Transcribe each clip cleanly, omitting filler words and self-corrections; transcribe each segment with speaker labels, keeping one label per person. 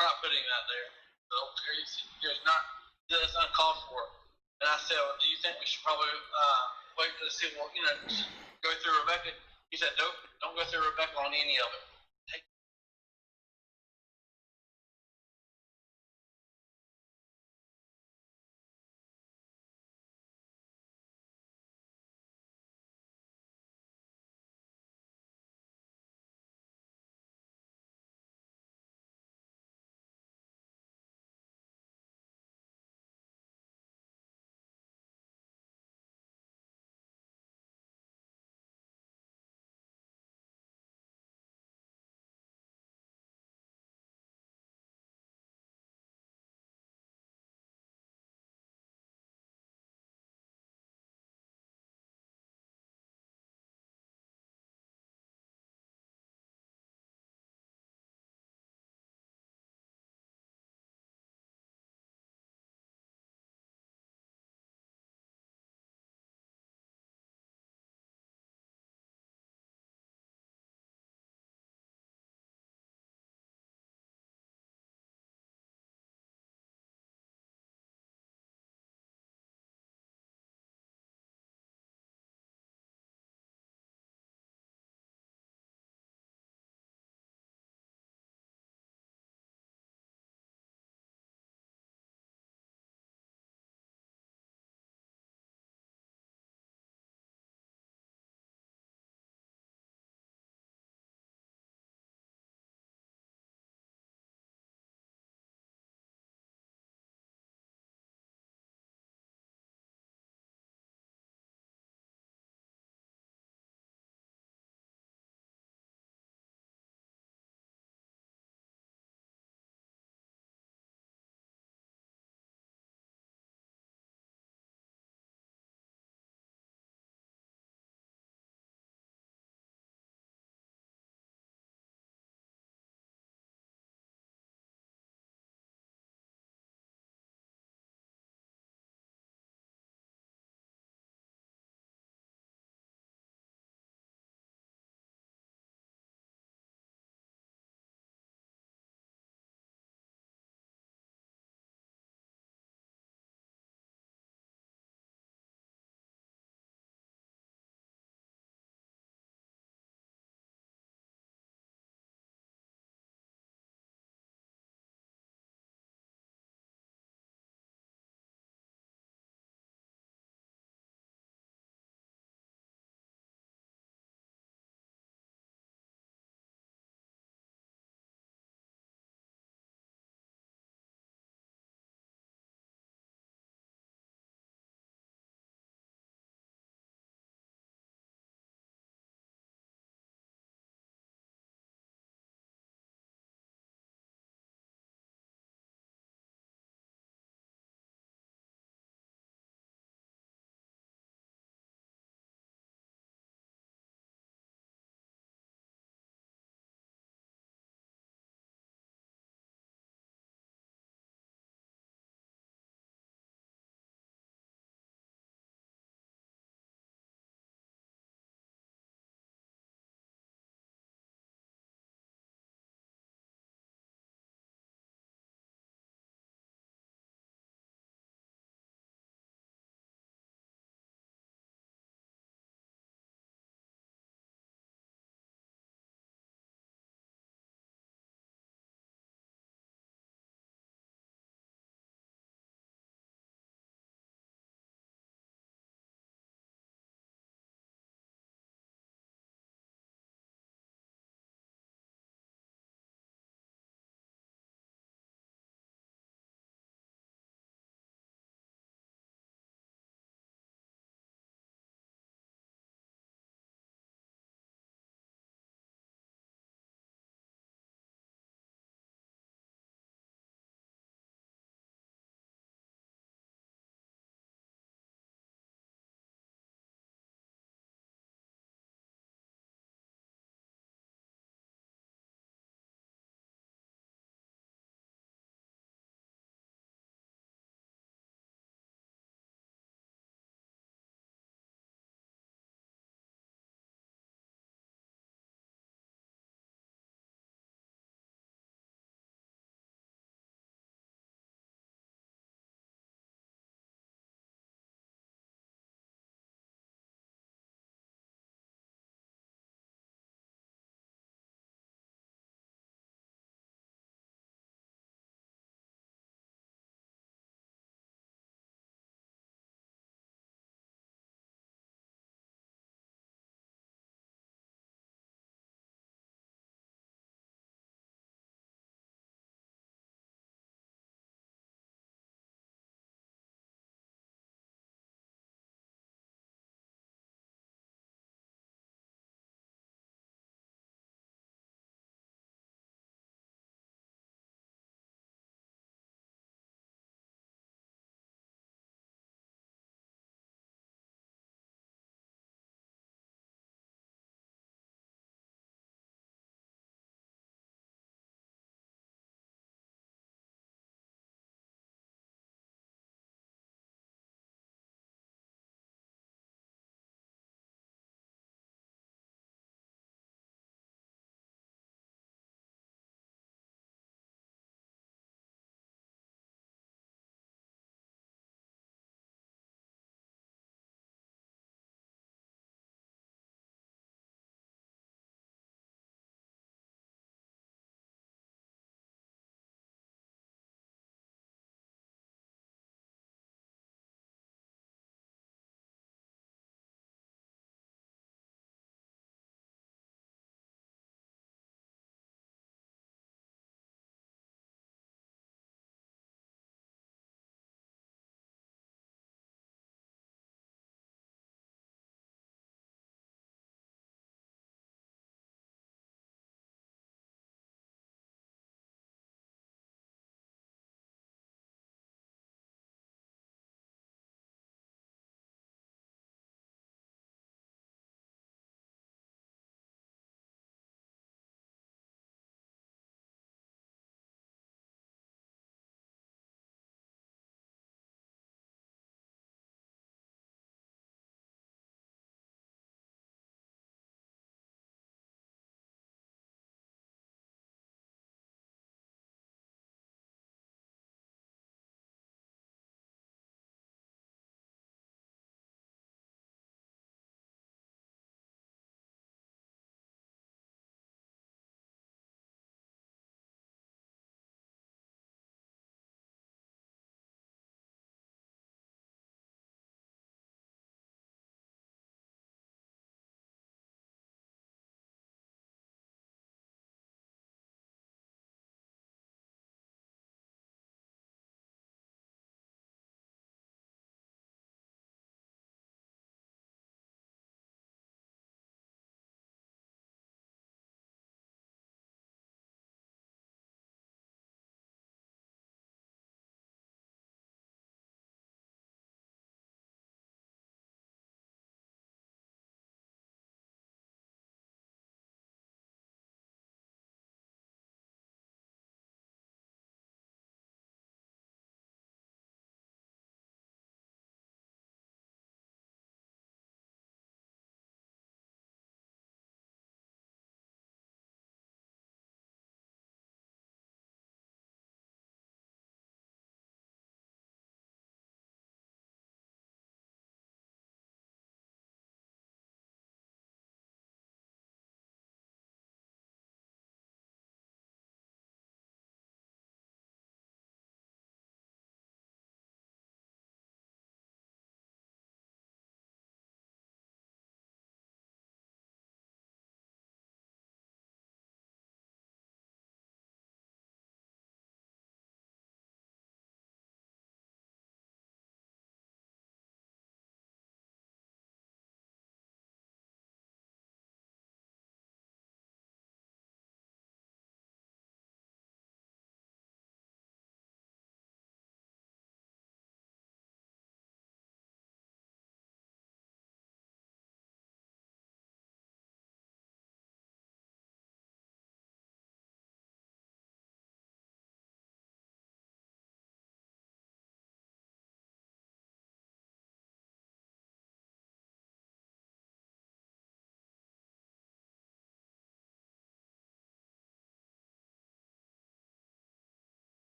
Speaker 1: we're not putting that there. So it's not, it's uncalled for. And I said, well, do you think we should probably wait to see, well, go through Rebecca? He said, nope, don't go through Rebecca on any of it.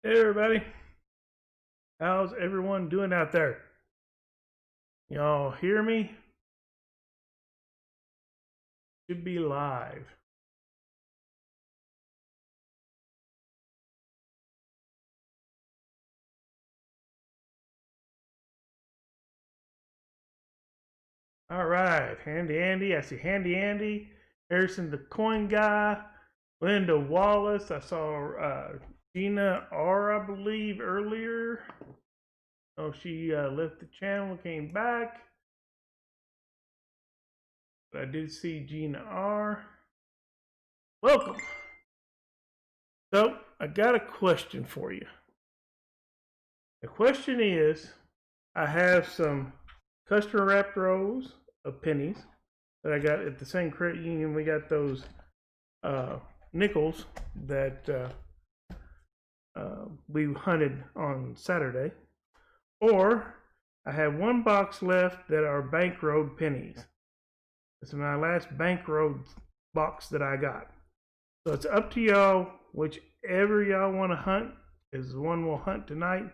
Speaker 2: Hey everybody, how's everyone doing out there? Y'all hear me? Should be live. All right, Handy Andy. I see Handy Andy, Harrison the Coin Guy, Linda Wallace. I saw Gina R, I believe, earlier. Oh, she left the channel, came back. But I did see Gina R. Welcome. So, I got a question for you. The question is, I have some customer wrapped rolls of pennies that I got at the same credit union. We got those nickels that we hunted on Saturday. Or I have one box left that are bank road pennies. This is my last bank road box that I got. So it's up to y'all. Whichever y'all want to hunt is the one we'll hunt tonight.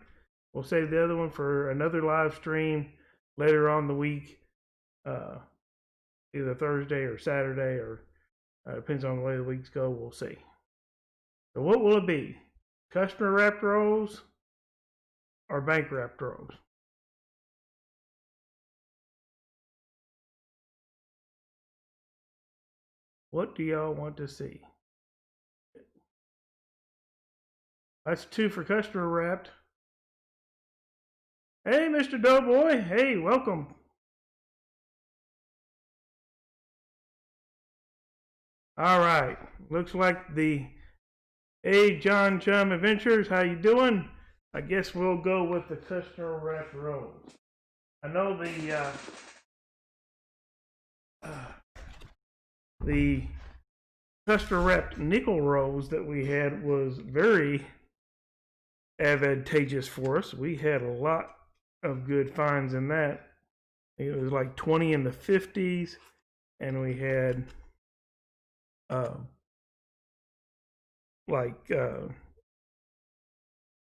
Speaker 2: We'll save the other one for another live stream later on the week, either Thursday or Saturday, or depends on the way the weeks go. We'll see. So what will it be? Customer wrapped rolls or bank wrapped rolls? What do y'all want to see? That's 2 for customer wrapped. Hey, Mr. Doughboy. Hey, welcome. All right. Looks like the John Chum Adventures. How you doing? I guess we'll go with the customer wrapped rolls. I know the customer wrapped nickel rolls that we had was very advantageous for us. We had a lot of good finds in that. It was like 20 in the 50s, and we had like 4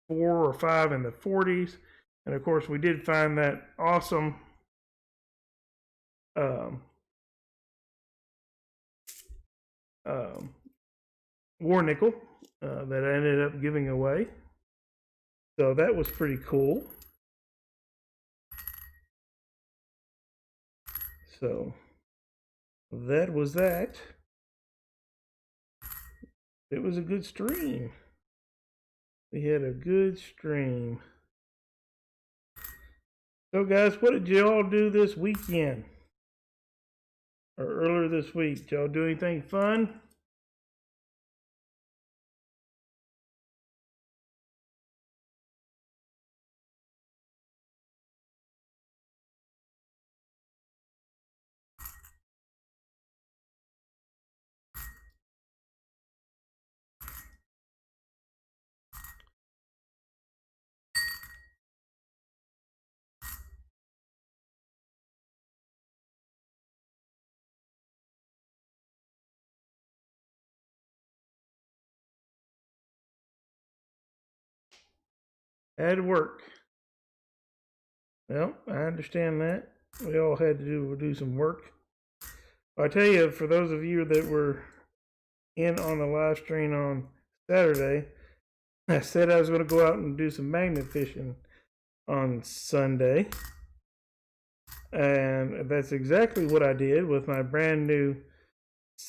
Speaker 2: or 5 in the 40s. And of course, we did find that awesome war nickel that I ended up giving away. So that was pretty cool. So that was that. It was a good stream. We had a good stream. So guys, what did y'all do this weekend? Or earlier this week? Did y'all do anything fun? Had to work. Well, I understand that. We all had to do some work. I tell you, for those of you that were in on the live stream on Saturday, I said I was going to go out and do some magnet fishing on Sunday. And that's exactly what I did with my brand new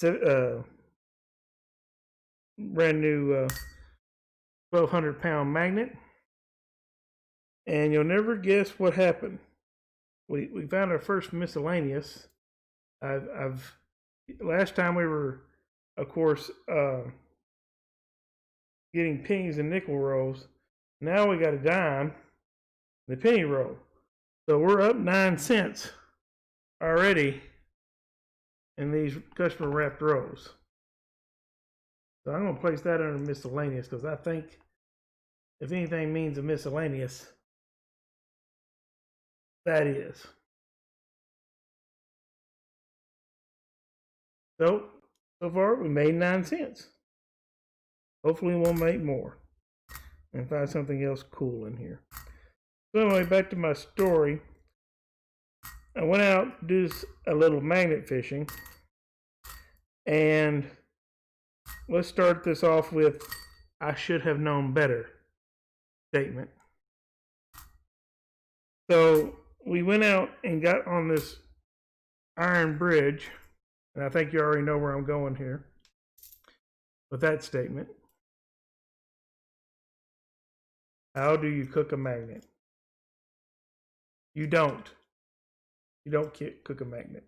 Speaker 2: 1,200 pound magnet. And you'll never guess what happened. We found our first miscellaneous. Last time we were, of course, getting pennies and nickel rolls. Now we got a dime, the penny roll. So we're up 9 cents already in these customer wrapped rolls. So I'm going to place that under miscellaneous, because I think if anything means a miscellaneous, that is. So far we made 9 cents. Hopefully we'll make more. and find something else cool in here. So anyway, back to my story. I went out to do a little magnet fishing, and let's start this off with I should have known better statement. So we went out and got on this iron bridge, and I think you already know where I'm going here with that statement. How do you cook a magnet? You don't. You don't cook a magnet.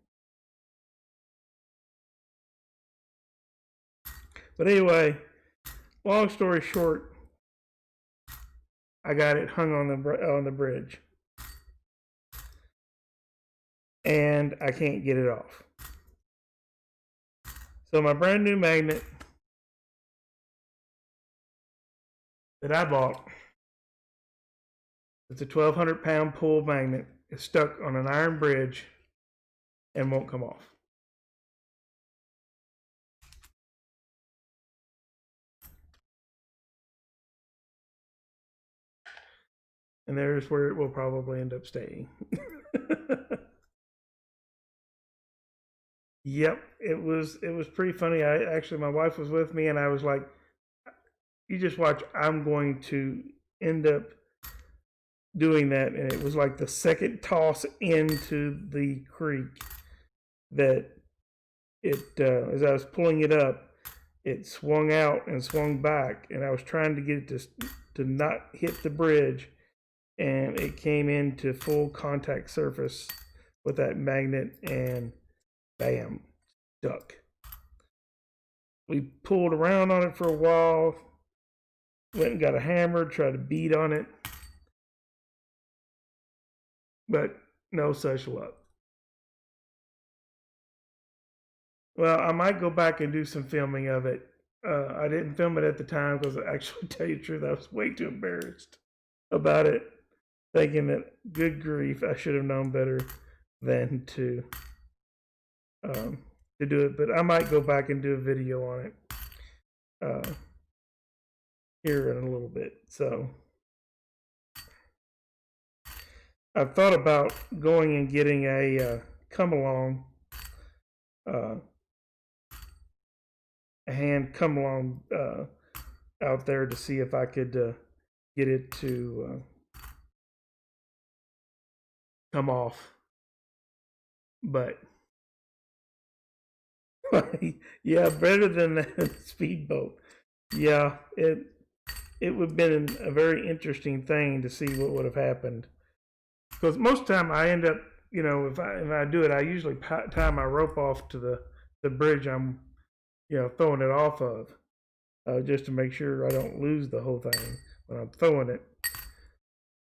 Speaker 2: But anyway, long story short, I got it hung on the bridge, and I can't get it off. So my brand new magnet that I bought, it's a 1,200 pound pull magnet, is stuck on an iron bridge and won't come off. And there's where it will probably end up staying. Yep, it was pretty funny. My wife was with me, and I was like, you just watch, I'm going to end up doing that. And it was like the second toss into the creek that it, as I was pulling it up, it swung out and swung back, and I was trying to get it to not hit the bridge, and it came into full contact surface with that magnet, and bam, stuck. We pulled around on it for a while, went and got a hammer, tried to beat on it, but no such luck. Well, I might go back and do some filming of it. I didn't film it at the time because, actually, to tell you the truth, I was way too embarrassed about it, thinking that, good grief, I should have known better than to do it. But I might go back and do a video on it here in a little bit. So I've thought about going and getting a come along, a hand come along out there to see if I could get it to come off. But yeah, better than the speedboat. Yeah, it would have been a very interesting thing to see what would have happened. Because most of the time I end up, if I do it, I usually tie my rope off to the bridge I'm, throwing it off of, just to make sure I don't lose the whole thing when I'm throwing it.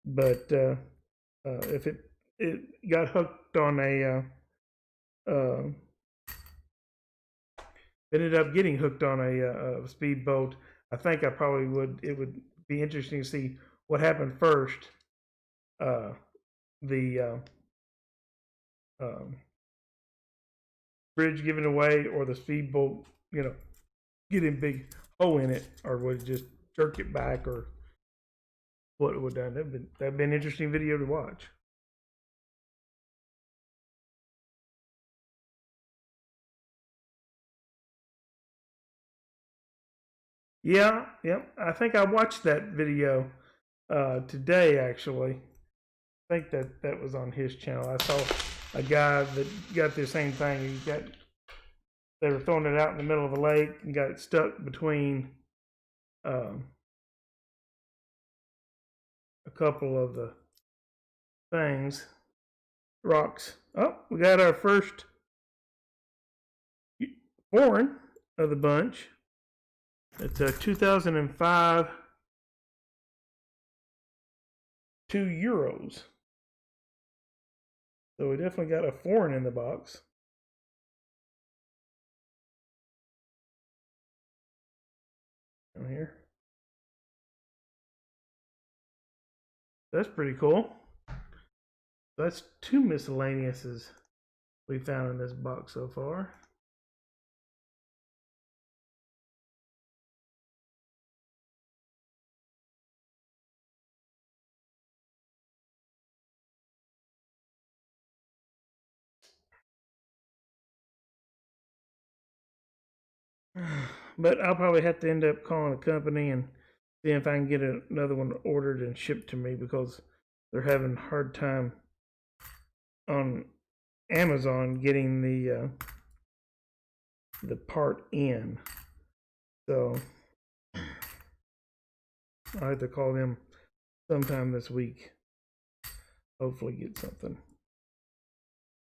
Speaker 2: But if it got hooked on ended up getting hooked on a speedboat, I think I probably would. It would be interesting to see what happened first. The bridge giving away, or the speedboat, getting big hole in it, or would it just jerk it back, or what it would have done. That'd been an interesting video to watch. Yeah, yep. I think I watched that video today, actually. I think that was on his channel. I saw a guy that got the same thing. They were throwing it out in the middle of the lake and got it stuck between a couple of the rocks. Oh, we got our first foreign of the bunch. It's a 2005 €2. So we definitely got a foreign in the box. Down here. That's pretty cool. That's 2 miscellaneouses we found in this box so far. But I'll probably have to end up calling a company and see if I can get another one ordered and shipped to me, because they're having a hard time on Amazon getting the part in. So I'll have to call them sometime this week. Hopefully get some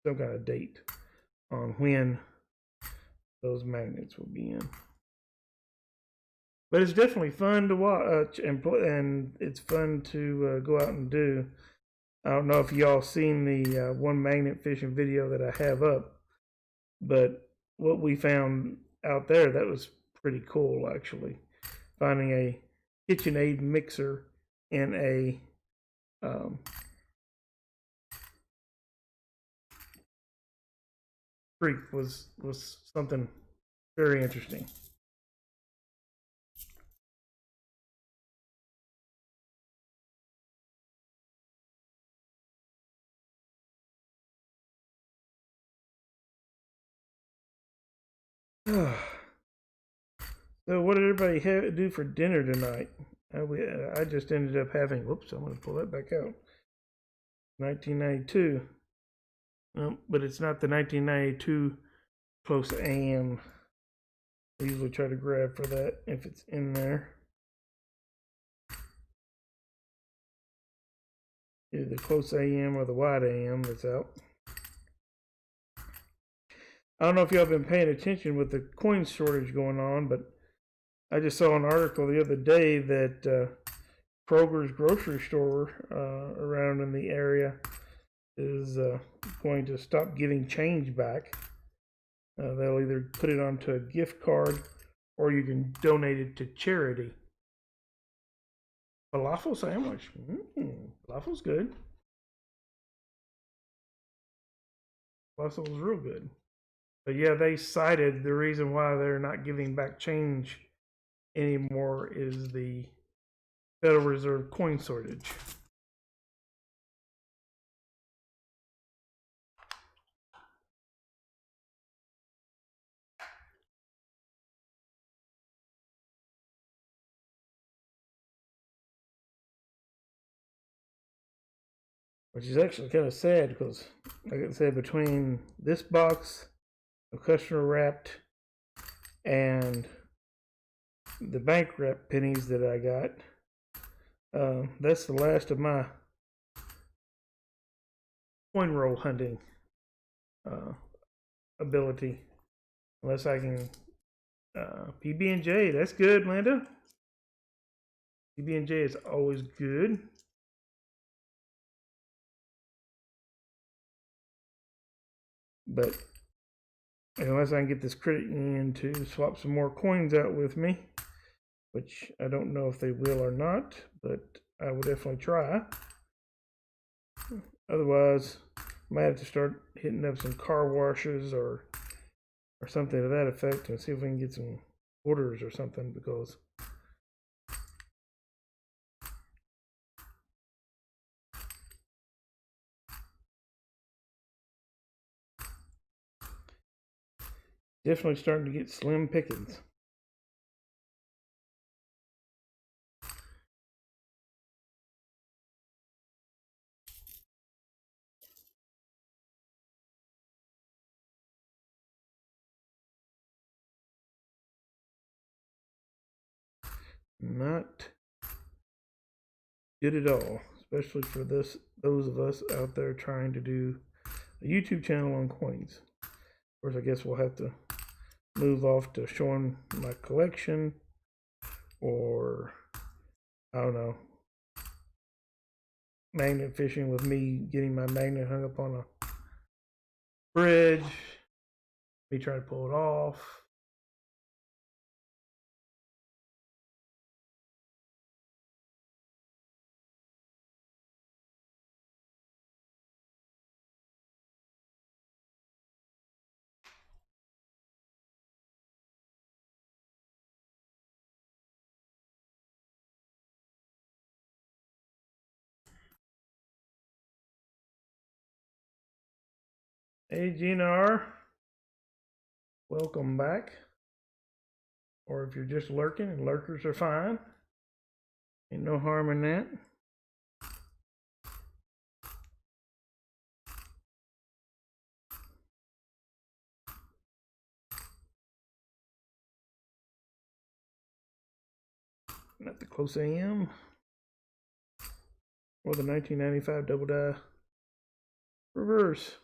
Speaker 2: kind of date on when those magnets will be in. But it's definitely fun to watch, and it's fun to go out and do. I don't know if y'all seen the one magnet fishing video that I have up, but what we found out there, that was pretty cool actually. Finding a KitchenAid mixer in a creek was something very interesting. So what did everybody do for dinner tonight? I just ended up having, whoops, I'm going to pull that back out. 1992. But it's not the 1992 close AM. I usually try to grab for that if it's in there. Either the close AM or the wide AM that's out. I don't know if y'all been paying attention with the coin shortage going on, but I just saw an article the other day that Kroger's grocery store around in the area is going to stop giving change back. They'll either put it onto a gift card or you can donate it to charity. Falafel sandwich. Falafel's good. Falafel's real good. But yeah, they cited the reason why they're not giving back change anymore is the Federal Reserve coin shortage. Which is actually kind of sad because, like I said, between this box of customer wrapped and the bank wrap pennies that I got, that's the last of my coin roll hunting ability. Unless I can PB&J, that's good, Linda. PB&J is always good. But unless I can get this credit union to swap some more coins out with me, which I don't know if they will or not, but I will definitely try. Otherwise, I might have to start hitting up some car washes or something to that effect and see if we can get some orders or something, because definitely starting to get slim pickings. Not good at all, especially for those of us out there trying to do a YouTube channel on coins. Of course, I guess we'll have to move off to showing my collection, or I don't know, magnet fishing with me getting my magnet hung up on a bridge, me trying to pull it off. Hey, GNR, welcome back. or if you're just lurking, and lurkers are fine. Ain't no harm in that. Not the close AM or the 1995 double die reverse.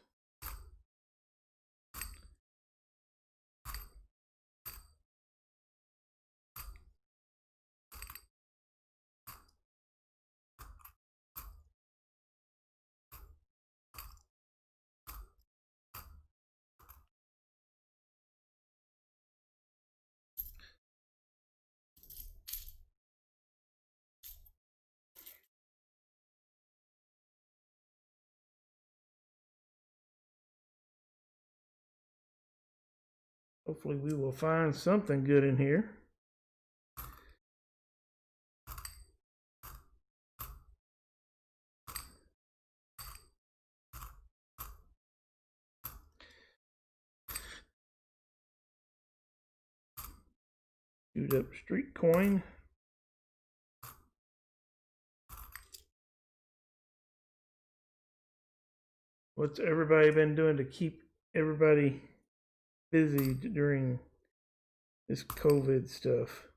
Speaker 2: Hopefully we will find something good in here. Shoot up street coin. What's everybody been doing to keep everybody busy during this COVID stuff?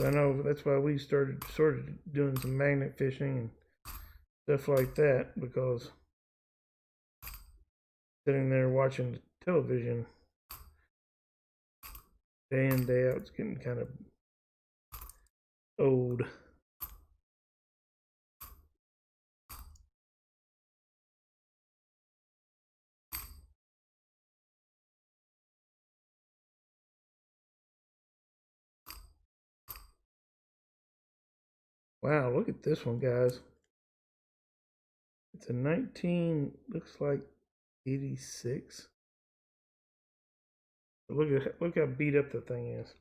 Speaker 2: I know that's why we started sort of doing some magnet fishing and stuff like that, because sitting there watching television day in, day out, it's getting kind of old. Wow, look at this one, guys. It's a 19, looks like 86. Look how beat up the thing is.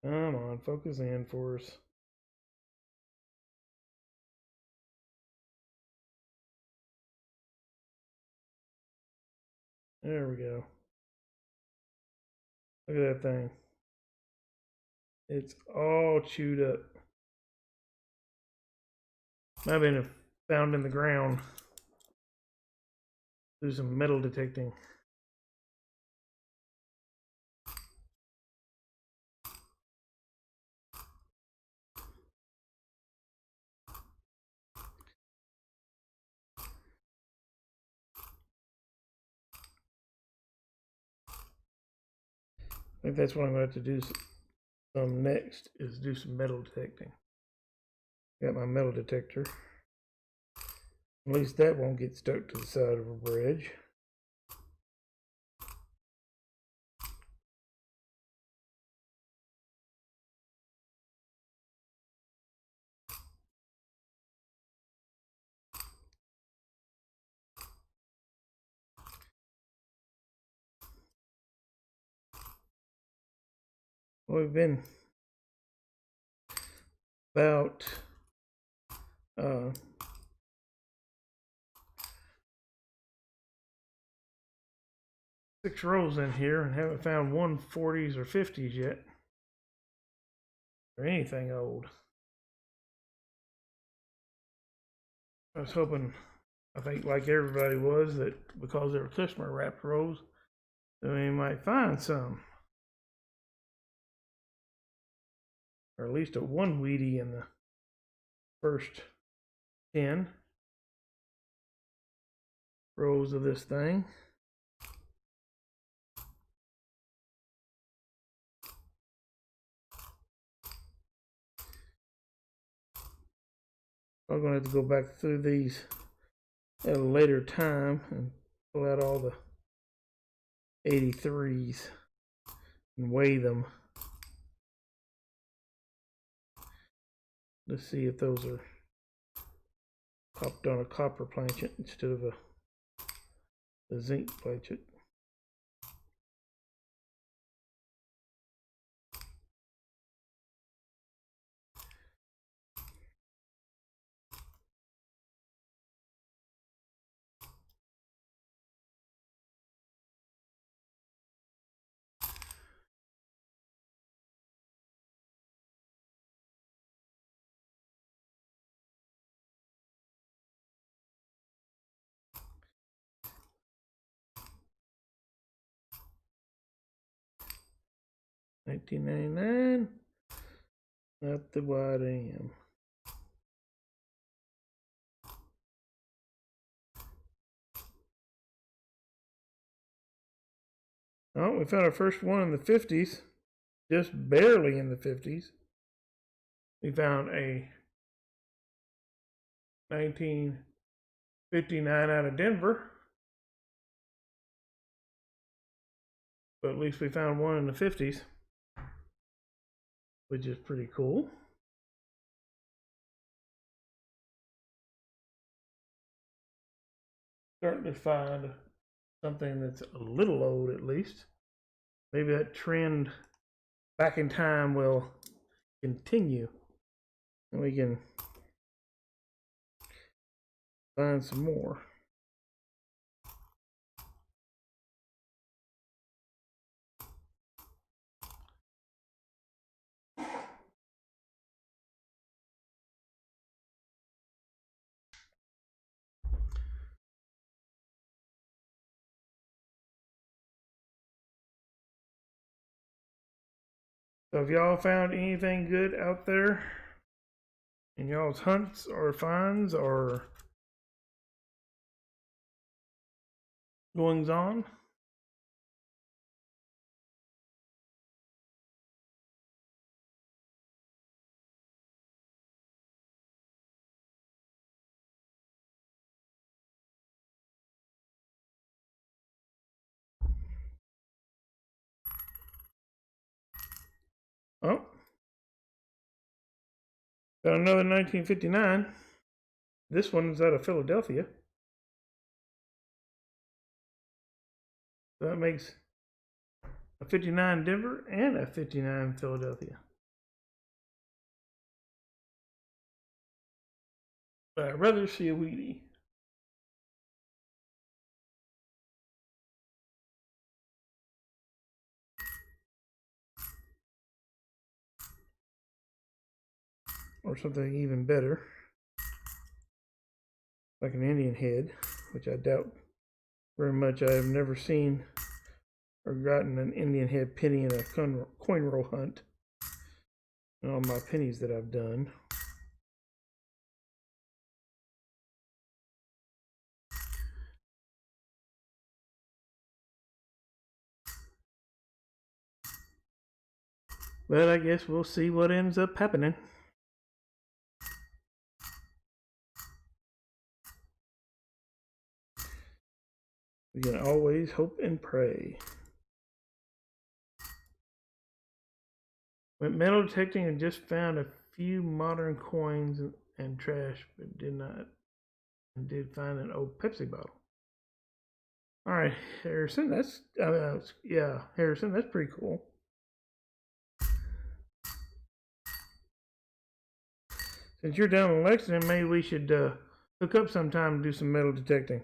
Speaker 2: Come on, focus in for us. There we go. Look at that thing. It's all chewed up. Might have been found in the ground. Do some metal detecting. I think that's what I'm going to have to do some next, is do some metal detecting. Got my metal detector. At least that won't get stuck to the side of a bridge. Well, we've been about 6 rows in here and haven't found 140s or 50s yet, or anything old. I was hoping, I think like everybody was, that because they were customer wrapped rows, that we might find some, or at least a one weedy in the first 10 rows of this thing. I'm going to have to go back through these at a later time and pull out all the 83s and weigh them. Let's see if those are popped on a copper planchet instead of a zinc planchet. $19.99. Not the wide AM. Oh, we found our first one in the 50s, just barely in the 50s. We found a 1959 out of Denver, but at least we found one in the 50s, which is pretty cool. Starting to find something that's a little old at least. Maybe that trend back in time will continue and we can find some more. So if y'all found anything good out there in y'all's hunts or finds or goings on, oh, got another 1959. This one's out of Philadelphia. So that makes a 59 Denver and a 59 Philadelphia. But I'd rather see a Wheatie. Or something even better, like an Indian head, which I doubt very much. I have never seen or gotten an Indian head penny in a coin roll hunt in all my pennies that I've done. But I guess we'll see what ends up happening. We can always hope and pray. Went metal detecting and just found a few modern coins and trash, but did find an old Pepsi bottle. All right, Harrison, Harrison, that's pretty cool. Since you're down in Lexington, maybe we should hook up sometime and do some metal detecting.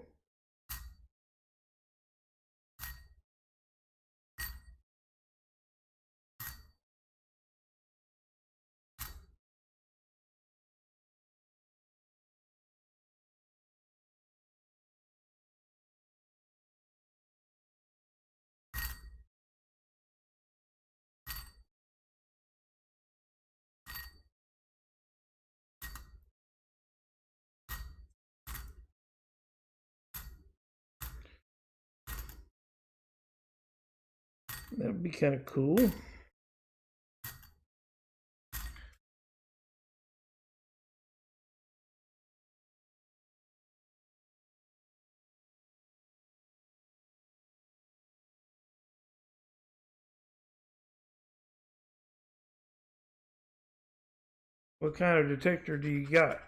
Speaker 2: That would be kind of cool. What kind of detector do you got?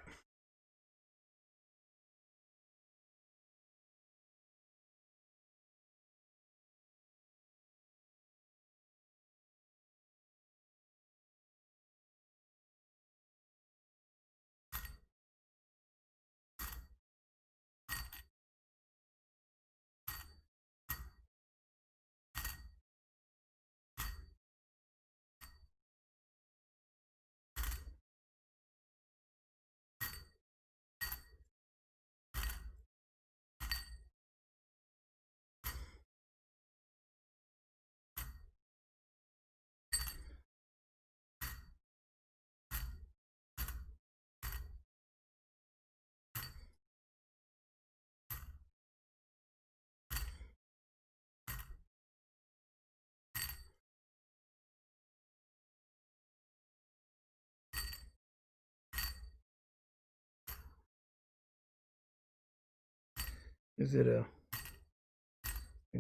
Speaker 2: Is it a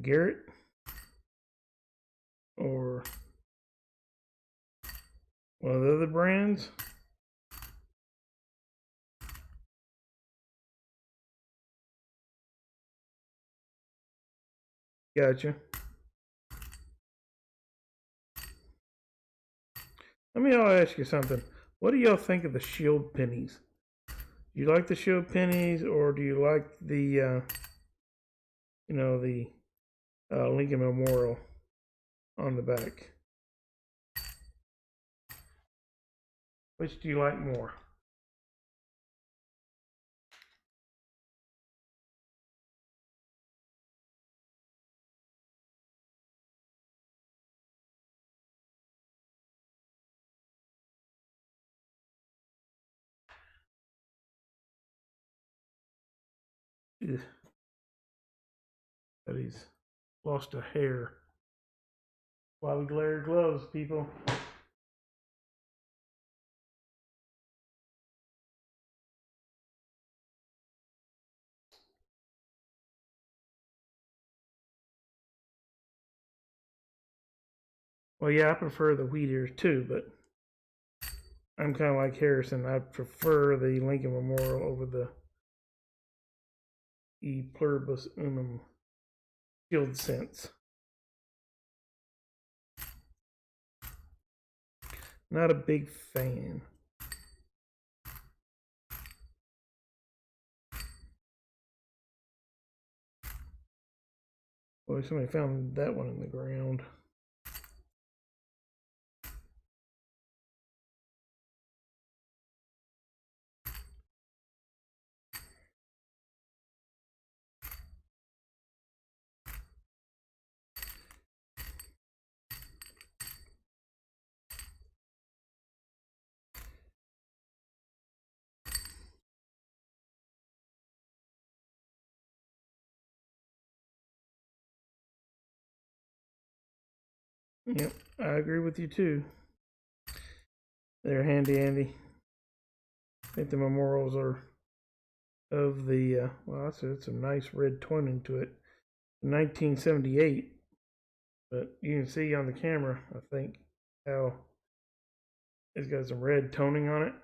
Speaker 2: Garrett or one of the other brands? Gotcha. Let me ask you something. What do y'all think of the shield pennies? Do you like the shield pennies, or do you like the, the Lincoln Memorial on the back? Which do you like more? Ugh. But he's lost a hair. Why we wear gloves, people? Well, yeah, I prefer the wheat ears too, but I'm kind of like Harrison. I prefer the Lincoln Memorial over the E Pluribus Unum Shield Sense. Not a big fan. Boy, somebody found that one in the ground. Yep, I agree with you too. They're handy, Andy. I think the memorials are of the, well, it's a nice red toning to it. 1978, but you can see on the camera, I think, how it's got some red toning on it.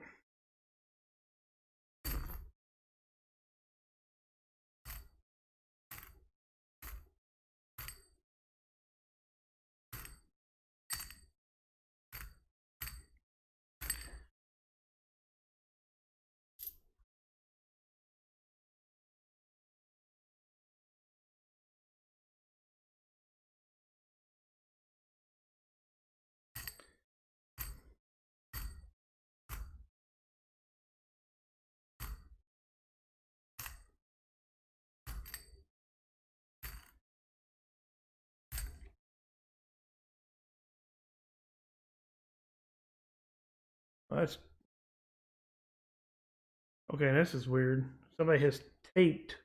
Speaker 2: That's okay. This is weird. Somebody has taped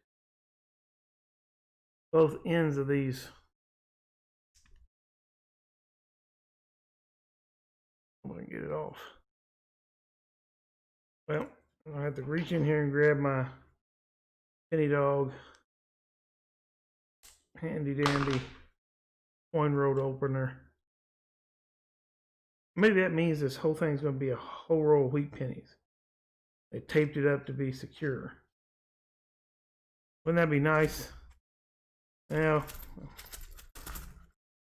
Speaker 2: both ends of these. I'm gonna get it off. Well, I have to reach in here and grab my penny dog handy dandy coin road opener. Maybe that means this whole thing's going to be a whole roll of wheat pennies. They taped it up to be secure. Wouldn't that be nice? Now,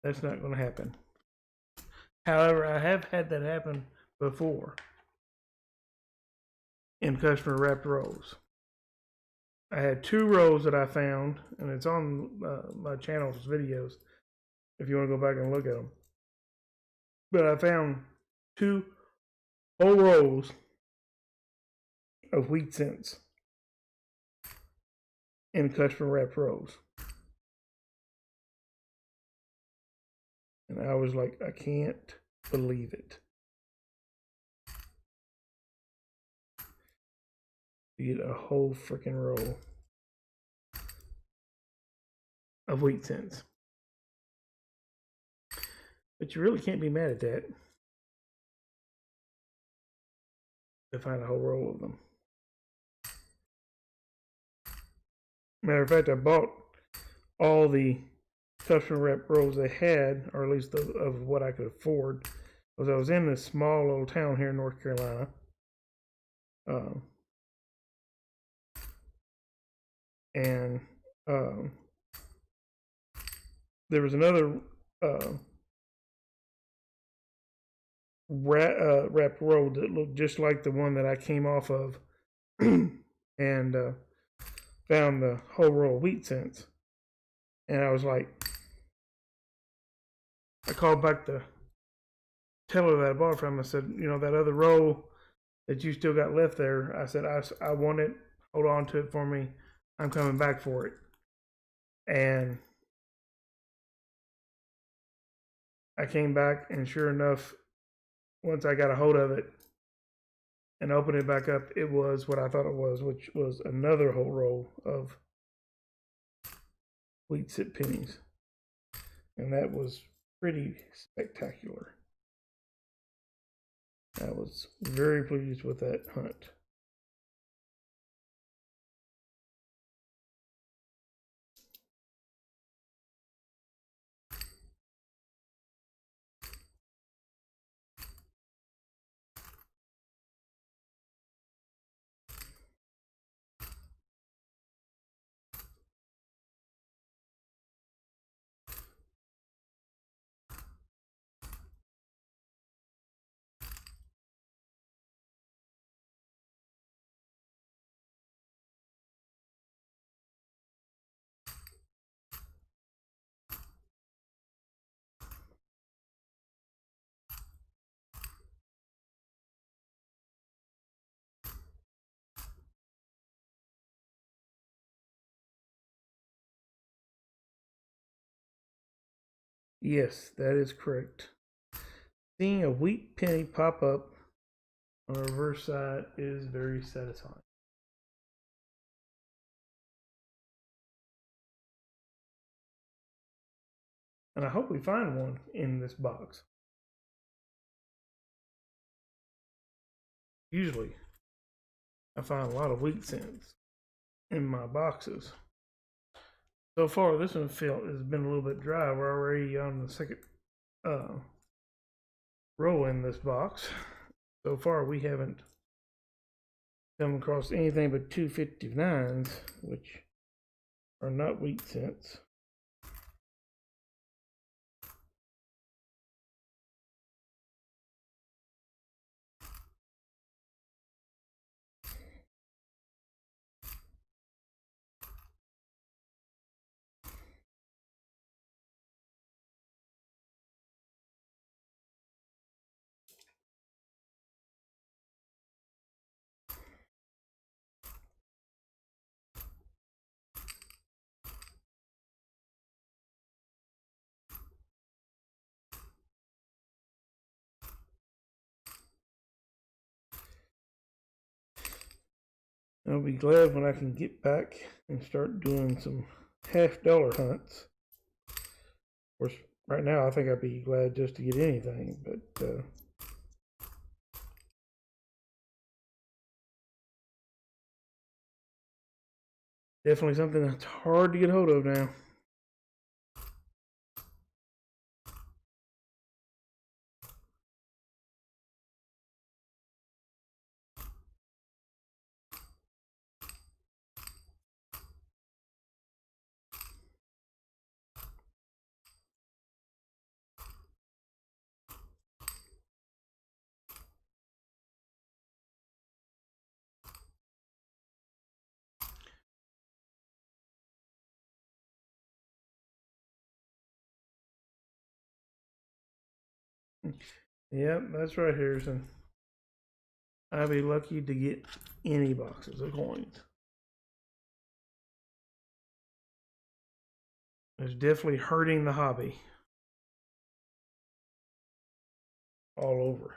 Speaker 2: that's not going to happen. However, I have had that happen before in customer wrapped rolls. I had 2 rolls that I found, and it's on my channel's videos if you want to go back and look at them. But I found 2 whole rolls of wheat cents in customer wrapped rolls. And I was like, I can't believe it. You get a whole freaking roll of wheat cents. But you really can't be mad at that. To find a whole roll of them. Matter of fact, I bought all the customer wrap rolls they had, or at least of what I could afford, because I was in this small little town here in North Carolina. And there was another wrapped roll that looked just like the one that I came off of, and found the whole roll of wheat cents. And I was like, I called back the teller that I bought from. I said, you know, that other roll that you still got left there, I said, I want it. Hold on to it for me. I'm coming back for it. And I came back, and sure enough, once I got a hold of it and opened it back up, it was what I thought it was, which was another whole roll of wheat cent pennies. And that was pretty spectacular. I was very pleased with that hunt. Yes, that is correct. Seeing a wheat penny pop up on the reverse side is very satisfying. And I hope we find one in this box. Usually, I find a lot of wheat cents in my boxes. So far, this one has been a little bit dry. We're already on the second row in this box. So far, we haven't come across anything but 259s, which are not wheat cents. I'll be glad when I can get back and start doing some $half hunts. Of course, right now I think I'd be glad just to get anything, but definitely something that's hard to get hold of now. Yep, that's right, Harrison. I'd be lucky to get any boxes of coins. It's definitely hurting the hobby all over.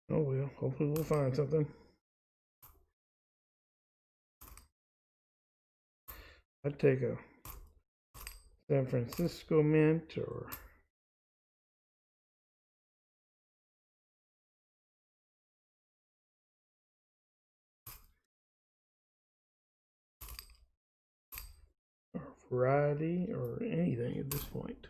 Speaker 2: Oh well, hopefully we'll find something. I'd take a San Francisco mint or variety or anything at this point.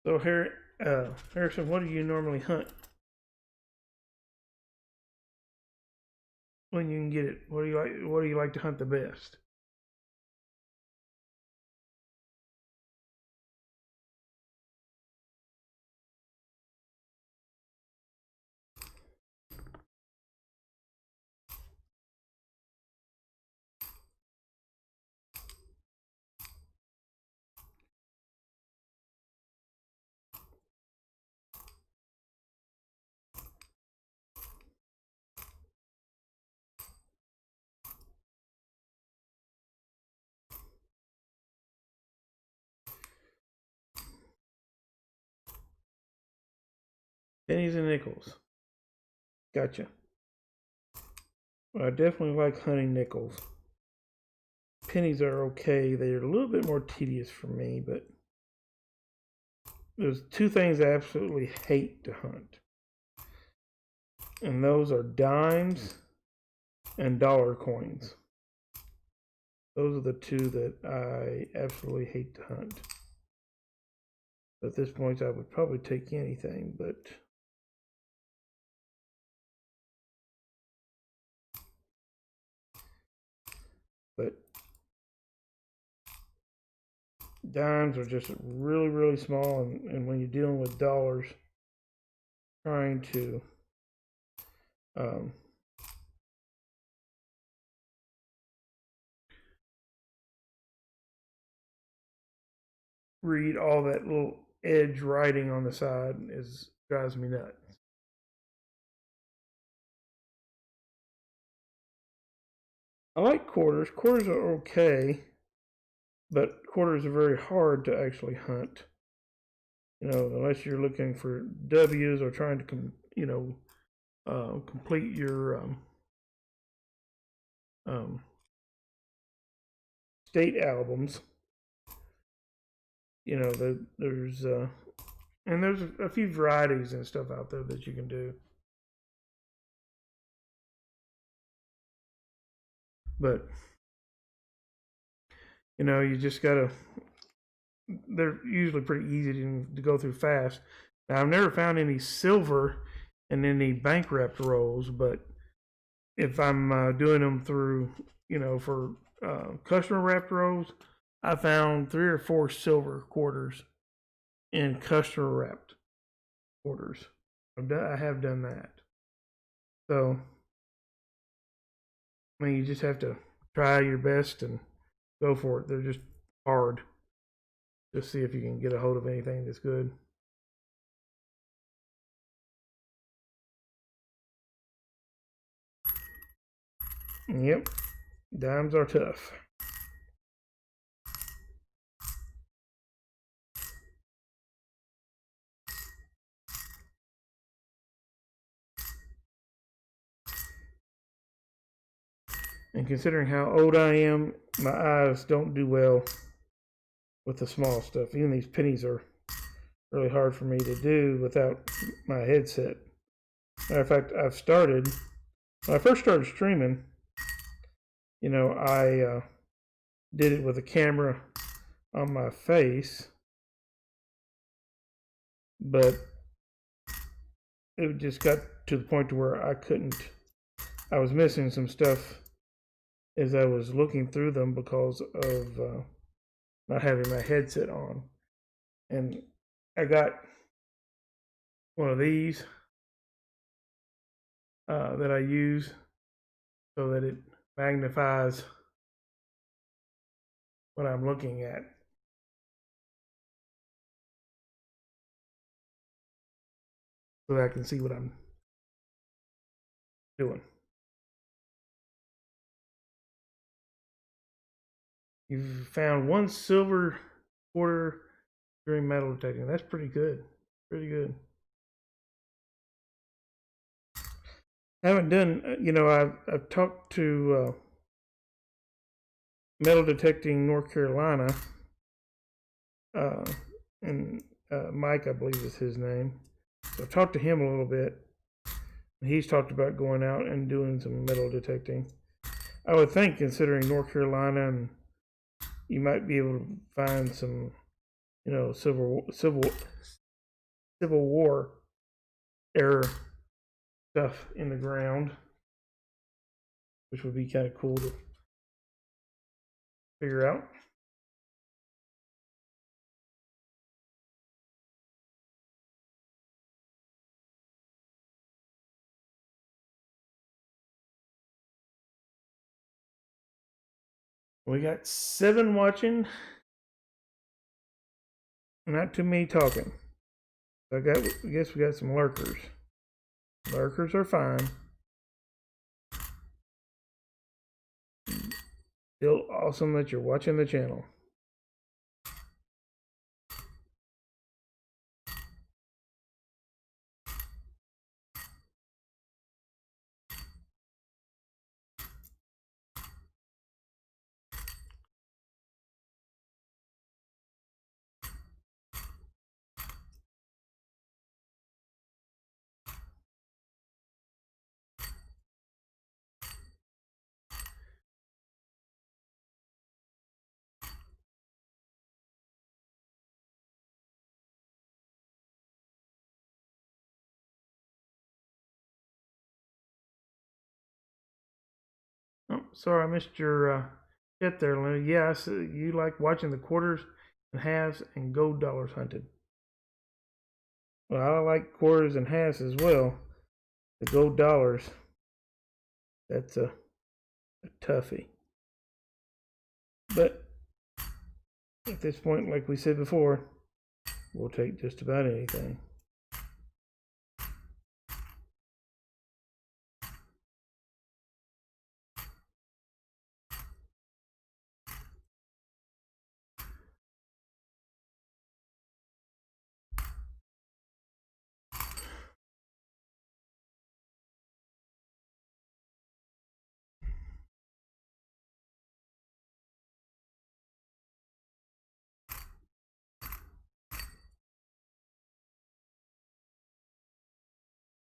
Speaker 2: So Harrison, what do you normally hunt when you can get it? What do you like? What do you like to hunt the best? Pennies and nickels. Gotcha. Well, I definitely like hunting nickels. Pennies are okay. They're a little bit more tedious for me, but there's two things I absolutely hate to hunt, and those are dimes and dollar coins. Those are the two that I absolutely hate to hunt. At this point, I would probably take anything, but dimes are just really, really small, and when you're dealing with dollars, trying to um, read all that little edge writing on the side drives me nuts. I like quarters. Quarters are okay, but quarters are very hard to actually hunt. Unless you're looking for W's or trying to complete your um, state albums. There's and there's a few varieties and stuff out there that you can do. But you just gotta. They're usually pretty easy to go through fast. Now I've never found any silver in any bank wrapped rolls, but if I'm doing them through, for customer wrapped rolls, I found 3 or 4 silver quarters in customer wrapped quarters. I have done that. So, I mean, you just have to try your best and go for it. They're just hard. Just see if you can get a hold of anything that's good. Yep, dimes are tough. And considering how old I am, my eyes don't do well with the small stuff. Even these pennies are really hard for me to do without my headset. Matter of fact, when I first started streaming, I did it with a camera on my face, but it just got to the point to where I was missing some stuff as I was looking through them because of not having my headset on. And I got one of these that I use so that it magnifies what I'm looking at. So that I can see what I'm doing. You've found one silver quarter during metal detecting. That's pretty good. Pretty good. I haven't done, I've talked to metal detecting North Carolina, and Mike, I believe is his name. So I've talked to him a little bit. He's talked about going out and doing some metal detecting. I would think, considering North Carolina, and you might be able to find some, Civil War era stuff in the ground, which would be kind of cool to figure out. We got 7 watching. Not too many talking. I guess we got some lurkers. Lurkers are fine. Still awesome that you're watching the channel. Oh, sorry, I missed your chat there, Lenny. Yeah, you like watching the quarters and halves and gold dollars hunted. Well, I like quarters and halves as well. The gold dollars, that's a toughie. But at this point, like we said before, we'll take just about anything.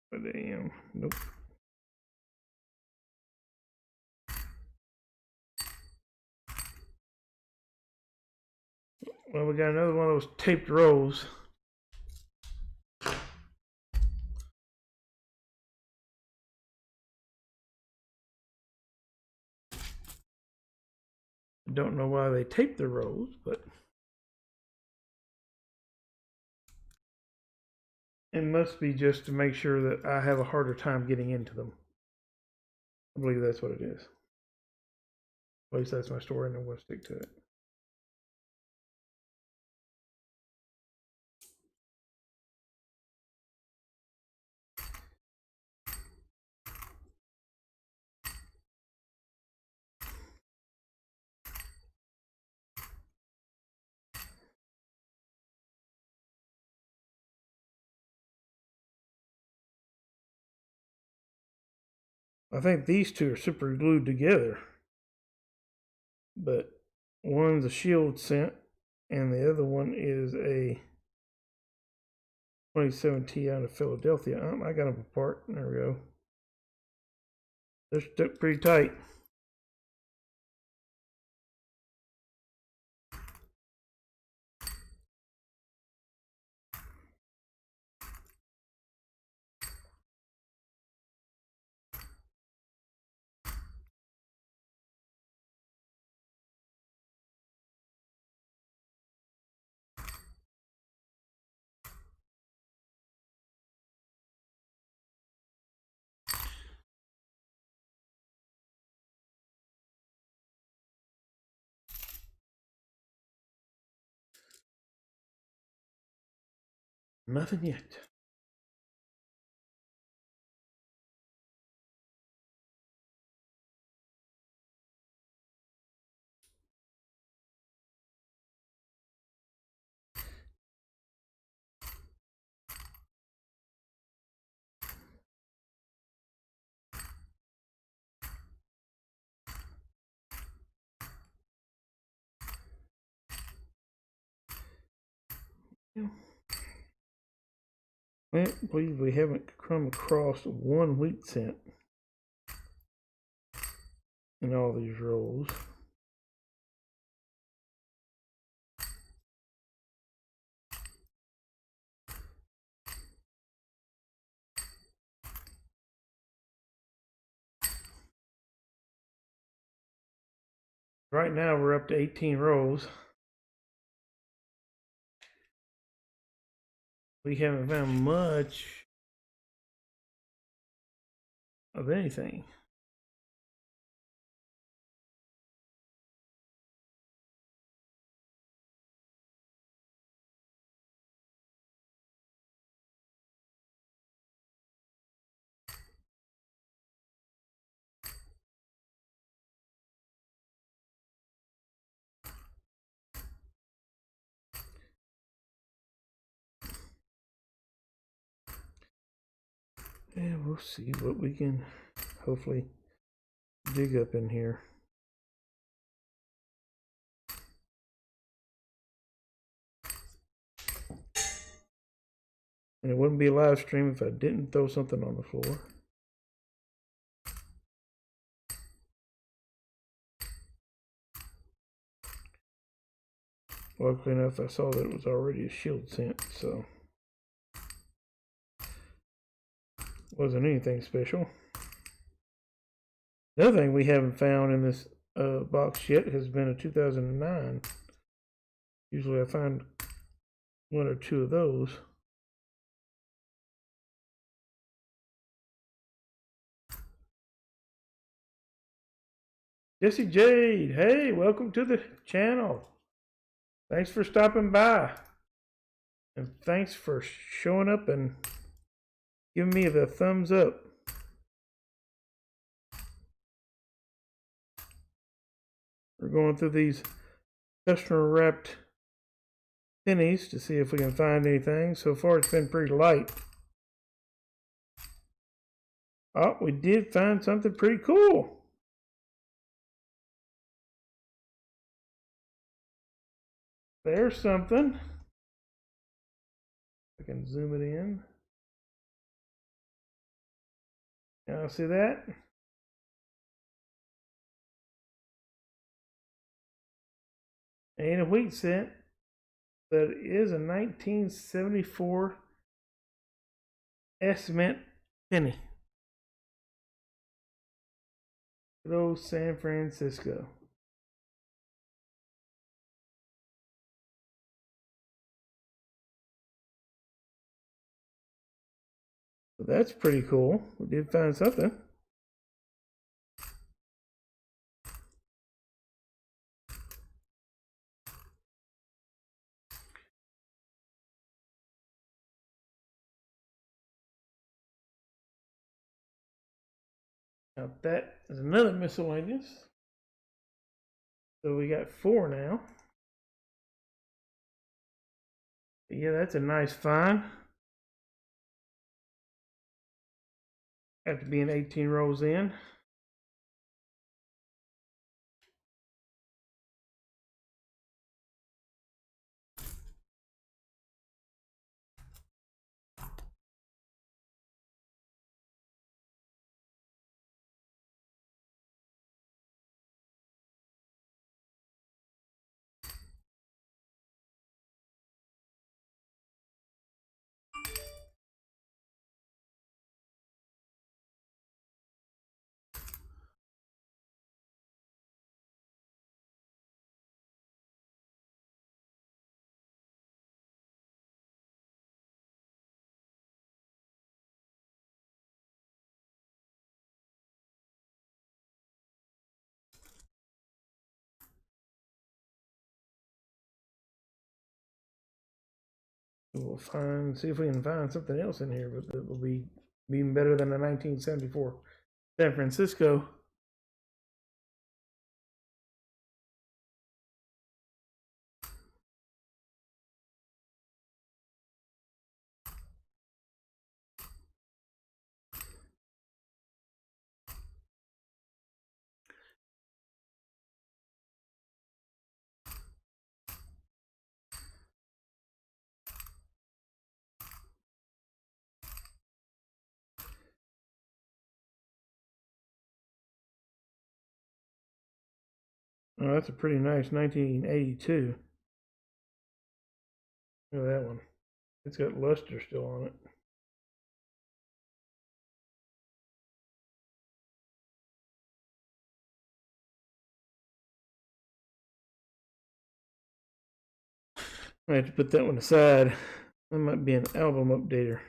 Speaker 2: But damn, nope. Well, we got another one of those taped rows. I don't know why they tape the rows, but it must be just to make sure that I have a harder time getting into them. I believe that's what it is. At least that's my story, and I'm going to stick to it. I think these two are super glued together. But one's a shield scent and the other one is a 27T out of Philadelphia. I got them apart. There we go. They're stuck pretty tight. Nothing yet. I believe we haven't come across one wheat scent in all these rolls. Right now we're up to 18 rolls. We haven't found much of anything. And we'll see what we can hopefully dig up in here. And it wouldn't be a live stream if I didn't throw something on the floor. Luckily enough, I saw that it was already a shield scent, so wasn't anything special. The other thing we haven't found in this box yet has been a 2009. Usually I find one or two of those. Jesse Jade, hey, welcome to the channel. Thanks for stopping by. And thanks for showing up and giving me the thumbs up. We're going through these customer wrapped pennies to see if we can find anything. So far it's been pretty light. Oh, we did find something pretty cool. There's something. I can zoom it in. Y'all see that? Ain't a wheat scent, but it is a 1974 S-Mint penny. Good old San Francisco. So that's pretty cool. We did find something. Now that is another miscellaneous. So we got 4 now. But yeah, that's a nice find. after being 18 rows in. We'll see if we can find something else in here, but it will be even better than the 1974 San Francisco. Oh, that's a pretty nice 1982. Look at that one. It's got luster still on it. I have to put that one aside. That might be an album updater.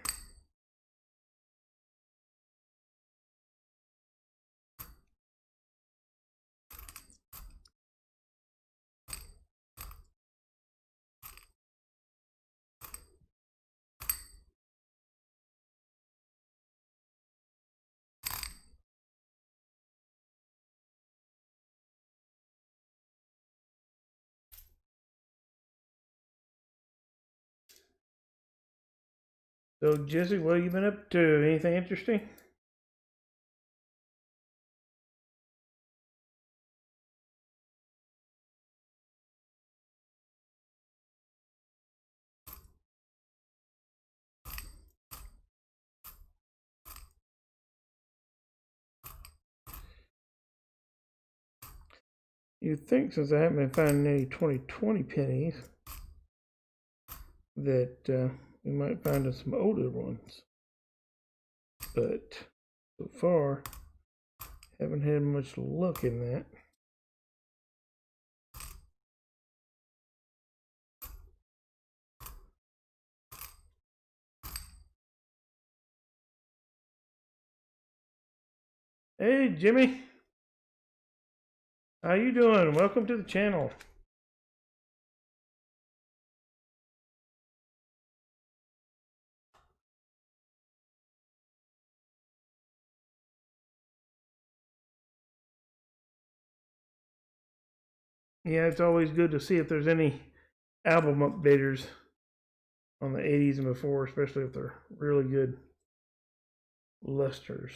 Speaker 2: So, Jesse, what have you been up to? Anything interesting? You'd think, since I haven't been finding any 2020 pennies, that we might find some older ones. But so far, haven't had much luck in that. Hey, Jimmy. How you doing? Welcome to the channel. Yeah, it's always good to see if there's any album updaters on the 80s and before, especially if they're really good lusters.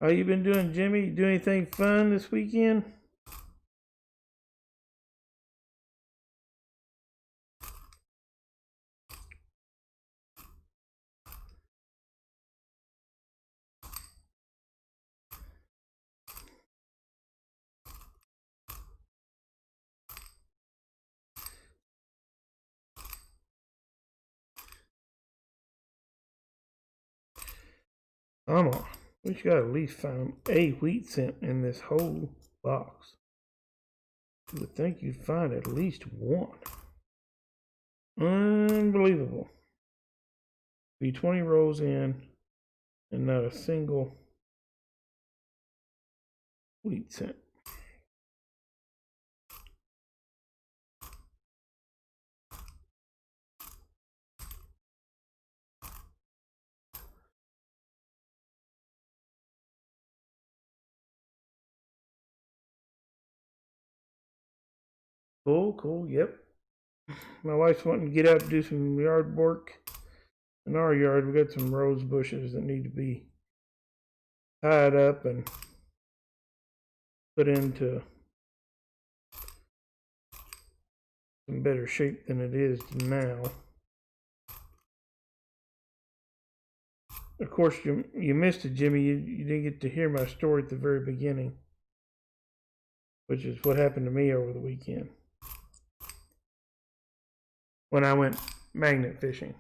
Speaker 2: How you been doing, Jimmy? You do anything fun this weekend? Come on. We should at least find a wheat cent in this whole box. You would think you'd find at least one. Unbelievable. Be 20 rows in and not a single wheat cent. Cool. Yep. My wife's wanting to get out to do some yard work. In our yard, we got some rose bushes that need to be tied up and put into some better shape than it is now. Of course, you missed it, Jimmy. You didn't get to hear my story at the very beginning, which is what happened to me over the weekend when I went magnet fishing.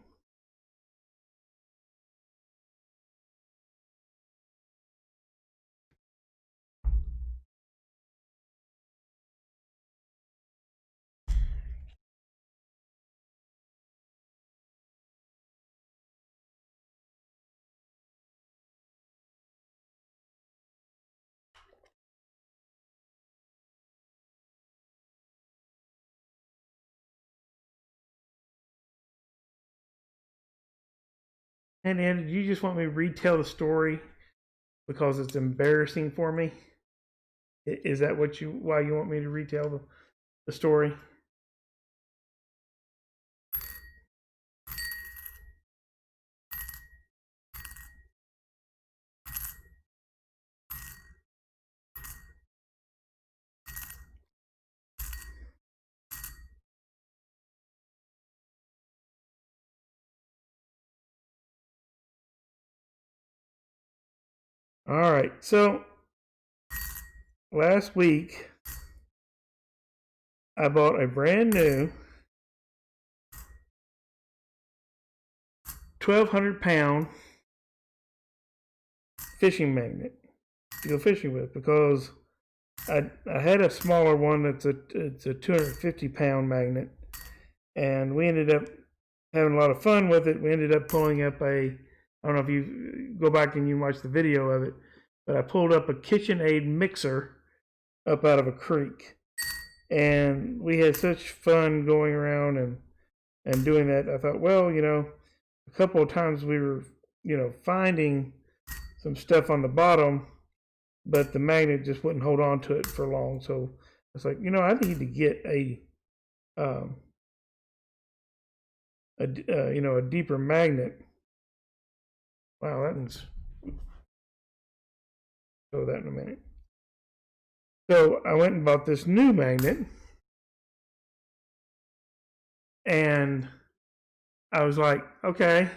Speaker 2: And Andy, do you just want me to retell the story because it's embarrassing for me? Is that why you want me to retell the story? All right. So last week, I bought a brand new 1,200-pound fishing magnet to go fishing with because I had a smaller one it's a 250-pound magnet, and we ended up having a lot of fun with it. We ended up pulling up I don't know if you go back and you watch the video of it, but I pulled up a KitchenAid mixer up out of a creek, and we had such fun going around and doing that. I thought, well, a couple of times we were, finding some stuff on the bottom, but the magnet just wouldn't hold on to it for long. So it's like, I need to get a deeper magnet. Wow, that one's show that in a minute. So I went and bought this new magnet, and I was like, okay,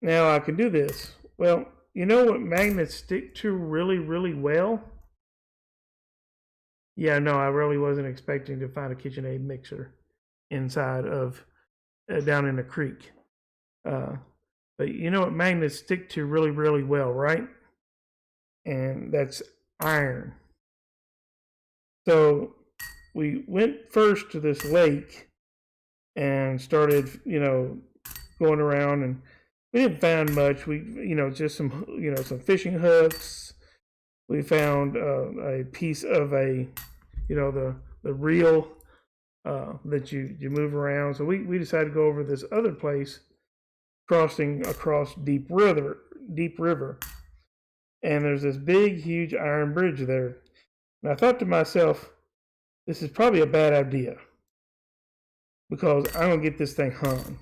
Speaker 2: now I can do this. Well, you know what magnets stick to really, really well? Yeah, no, I really wasn't expecting to find a KitchenAid mixer inside of down in a creek. But you know what magnets stick to really, really well, right? And that's iron. So we went first to this lake and started, going around, and we didn't find much. We, just some, some fishing hooks. We found a piece of the reel that you move around. So we decided to go over this other place, crossing across Deep River, and there's this big, huge iron bridge there. And I thought to myself, this is probably a bad idea because I'm gonna get this thing hung.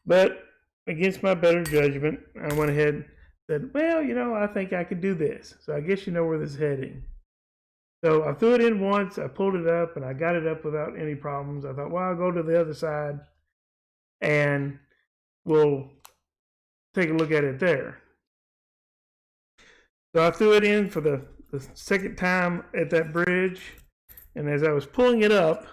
Speaker 2: But against my better judgment, I went ahead and said, well, I think I could do this. So I guess you know where this is heading. So I threw it in once, I pulled it up, and I got it up without any problems. I thought, well, I'll go to the other side and we'll take a look at it there. So I threw it in for the second time at that bridge, and as I was pulling it up,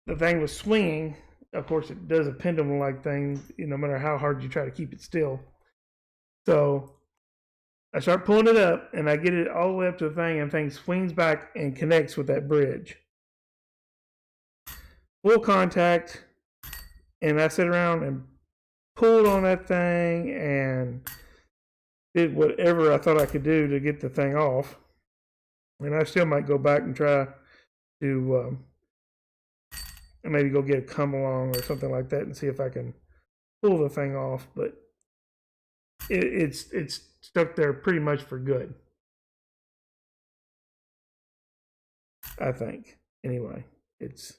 Speaker 2: the thing was swinging. Of course, it does a pendulum-like thing, no matter how hard you try to keep it still. So I start pulling it up, and I get it all the way up to the thing, and the thing swings back and connects with that bridge. Full contact, and I sit around and pulled on that thing and did whatever I thought I could do to get the thing off. And I still might go back and try to maybe go get a come along or something like that and see if I can pull the thing off. But it's stuck there pretty much for good. I think. Anyway, it's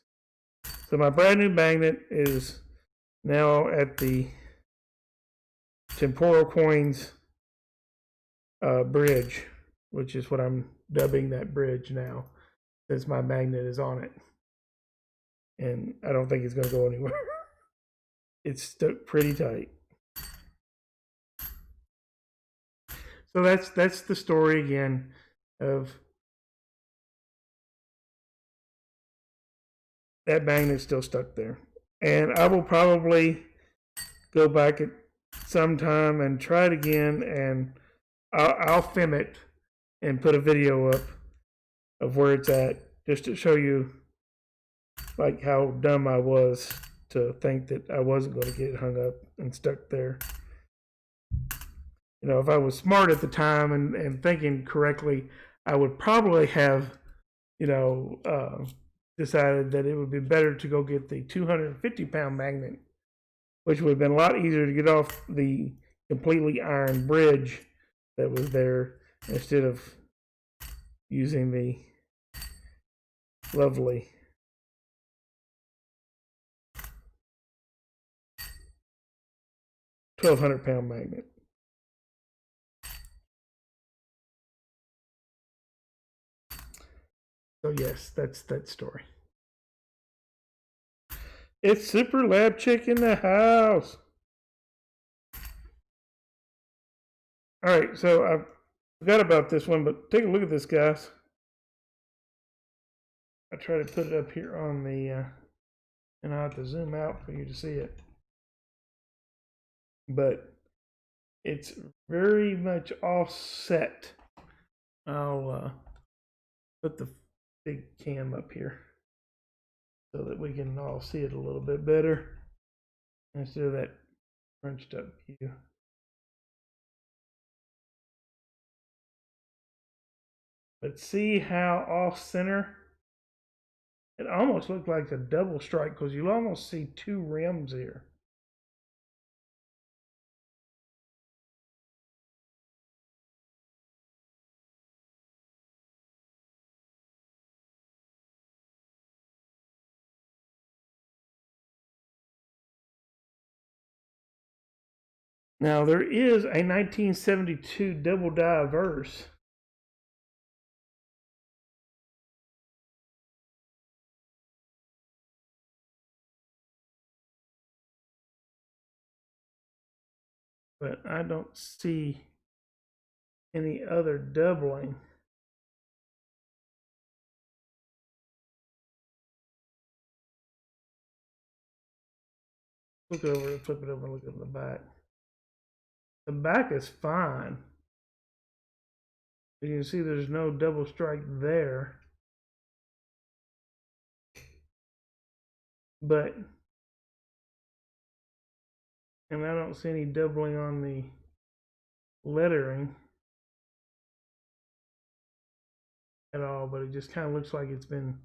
Speaker 2: so my brand new magnet is now at the TemporalCoins bridge, which is what I'm dubbing that bridge now, since my magnet is on it. And I don't think it's going to go anywhere. It's stuck pretty tight. So that's the story again of that magnet still stuck there. And I will probably go back at some time and try it again, and I'll film it and put a video up of where it's at, just to show you like how dumb I was to think that I wasn't going to get hung up and stuck there. You know, if I was smart at the time and thinking correctly, I would probably have, you know, decided that it would be better to go get the 250-pound magnet, which would have been a lot easier to get off the completely iron bridge that was there, instead of using the lovely £1,200-pound magnet. So yes, that's that story. It's Super Lab Chick in the house. All right, so I forgot about this one, but take a look at this, guys. I try to put it up here on the, and I'll have to zoom out for you to see it. But it's very much offset. I'll put the big cam up here so that we can all see it a little bit better instead of that crunched up view. But see how off center? It almost looked like a double strike, because you almost see two rims here. Now there is a 1972 double die verse. But I don't see any other doubling. Look over, flip it over, and look at the back. The back is fine. You can see there's no double strike there. But, and I don't see any doubling on the lettering at all, but it just kind of looks like it's been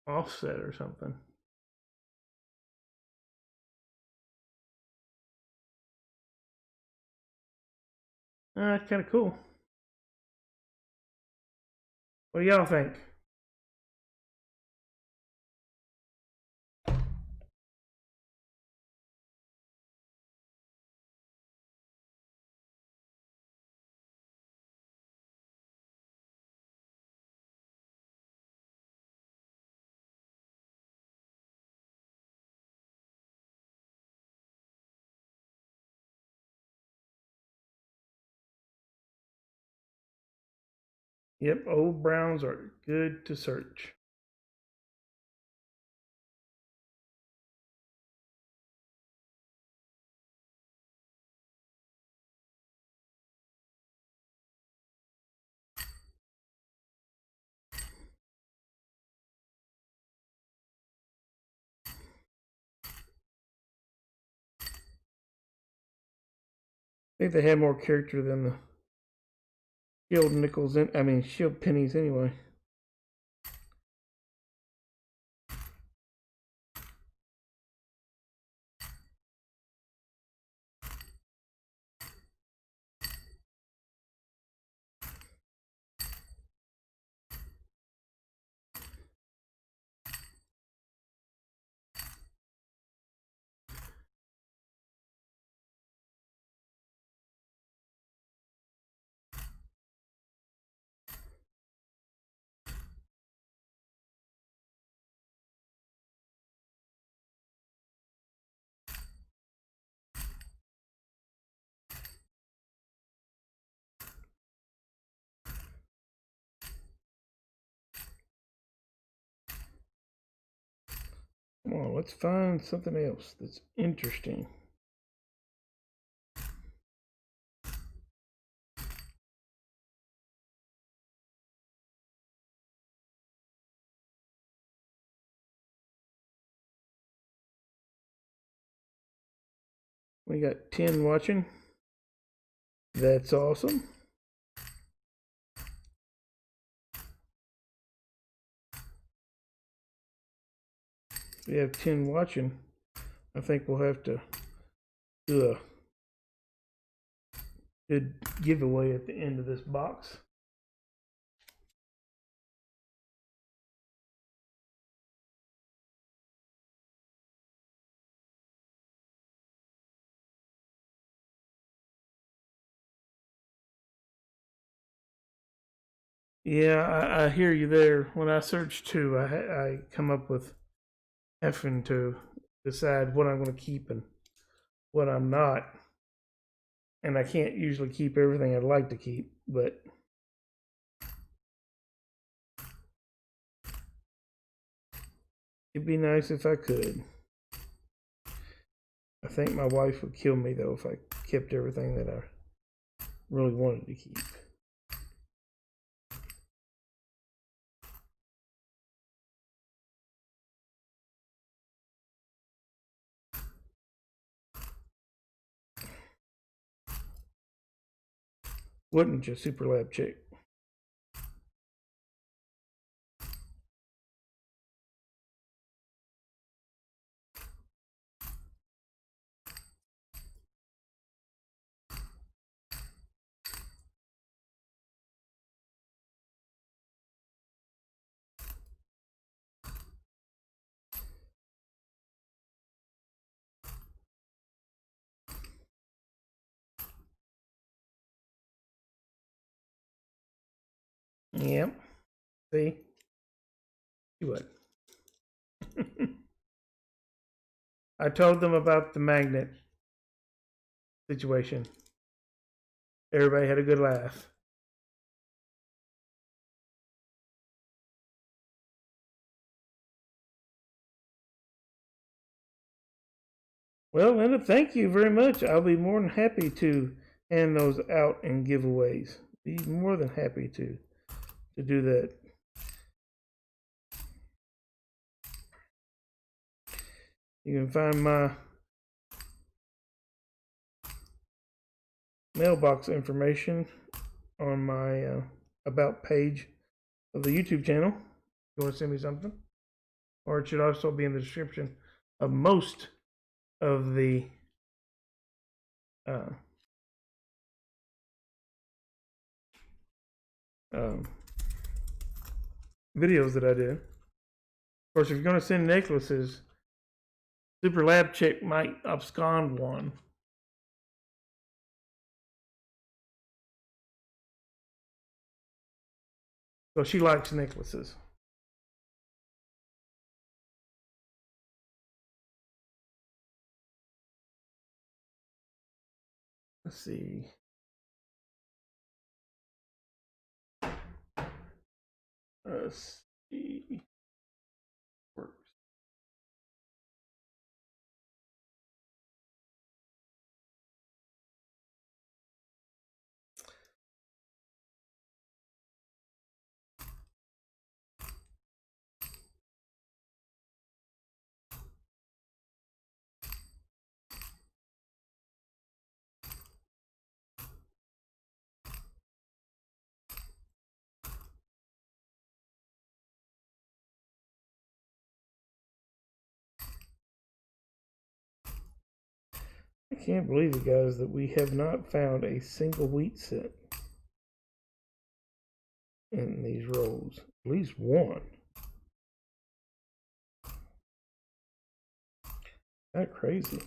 Speaker 2: offset or something. It's kind of cool. What do y'all think? Yep, old browns are good to search. I think they had more character than the shield nickels, shield pennies anyway. Come on, let's find something else that's interesting. We got 10 watching. That's awesome. We have 10 watching. I think we'll have to do a good giveaway at the end of this box. Yeah, I hear you there. When I search too, I come up with effing to decide what I'm going to keep and what I'm not. And I can't usually keep everything I'd like to keep, but it'd be nice if I could. I think my wife would kill me though if I kept everything that I really wanted to keep. Wouldn't you, Super Lab Chick? Yep. See? You would. I told them about the magnet situation. Everybody had a good laugh. Well, Linda, thank you very much. I'll be more than happy to hand those out in giveaways. Be more than happy to do that. You can find my mailbox information on my about page of the YouTube channel. If you want to send me something, or it should also be in the description of most of the videos that I do. Of course, if you're going to send necklaces, Super Lab Chick might abscond one. So she likes necklaces. Let's see. Let's see. Works. I can't believe it, guys, that we have not found a single wheat set in these rolls. At least one. That crazy.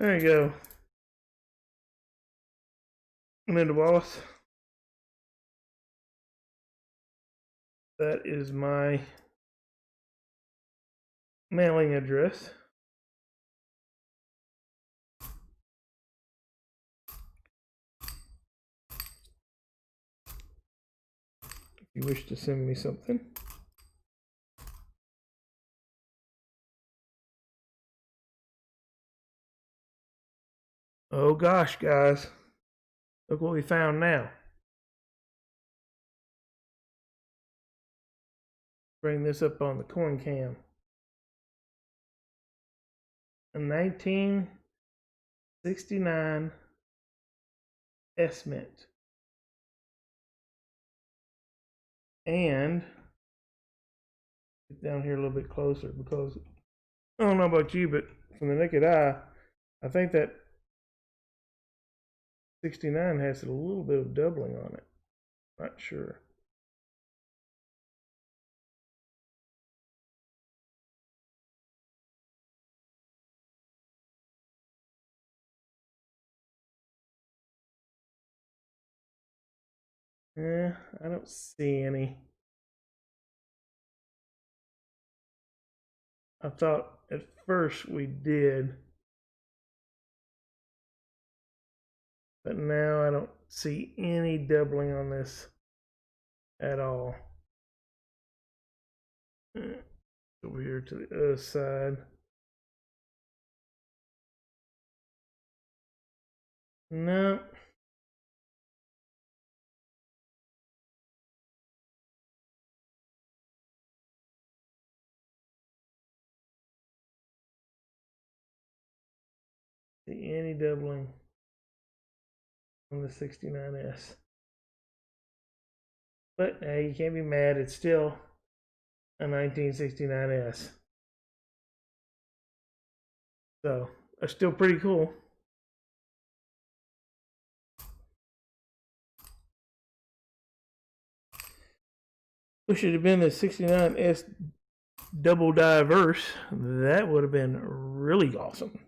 Speaker 2: There you go. Linda Wallace. that is my mailing address. If you wish to send me something. Oh gosh, guys. Look what we found now. Bring this up on the coin cam. A 1969 S Mint. And get down here a little bit closer, because I don't know about you, but from the naked eye, I think that 69 has a little bit of doubling on it. Not sure. I don't see any. I thought at first we did, but now I don't see any doubling on this at all. Over here to the other side. No. See any doubling on the 69S. But hey, you can't be mad. It's still a 1969S. So, it's still pretty cool. Wish it had been the 69S double diverse. That would have been really awesome.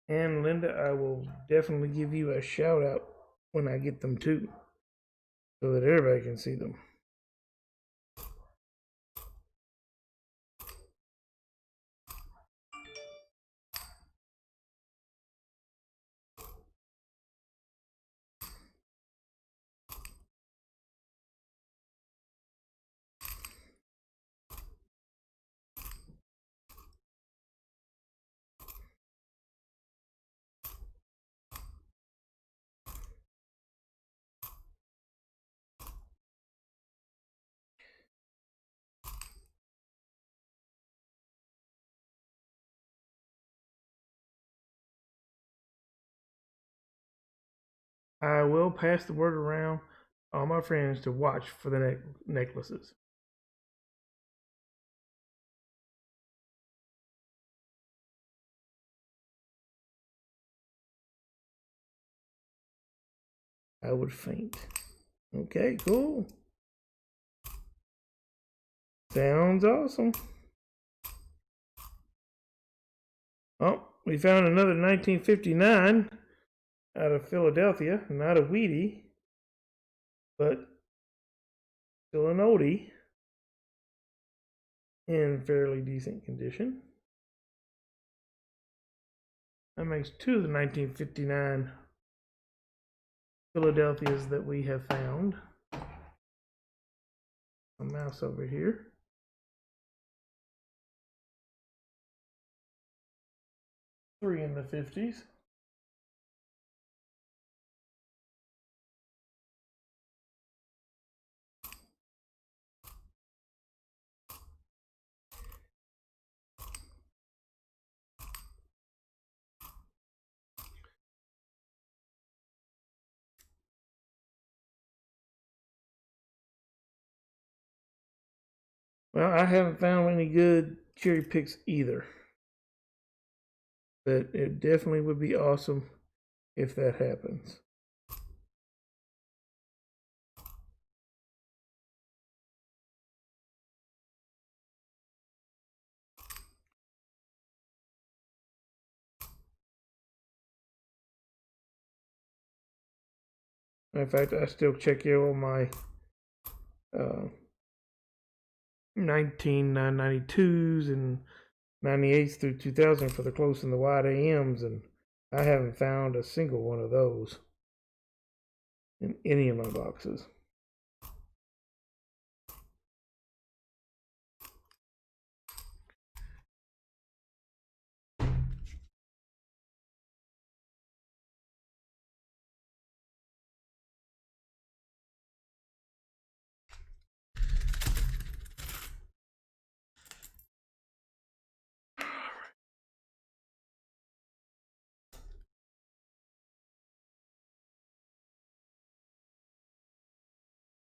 Speaker 2: And Linda, I will definitely give you a shout out when I get them too, so that everybody can see them. I will pass the word around all my friends to watch for the necklaces. I would faint. Okay, cool. Sounds awesome. Oh, we found another 1959 out of Philadelphia. Not a Wheatie, but still an oldie in fairly decent condition. That makes two of the 1959 Philadelphias that we have found. A mouse over here. Three in the 50s. Well, I haven't found any good cherry picks either. But it definitely would be awesome if that happens. In fact, I still check all my 1992s and 98s through 2000 for the close and the wide AMs, and I haven't found a single one of those in any of my boxes.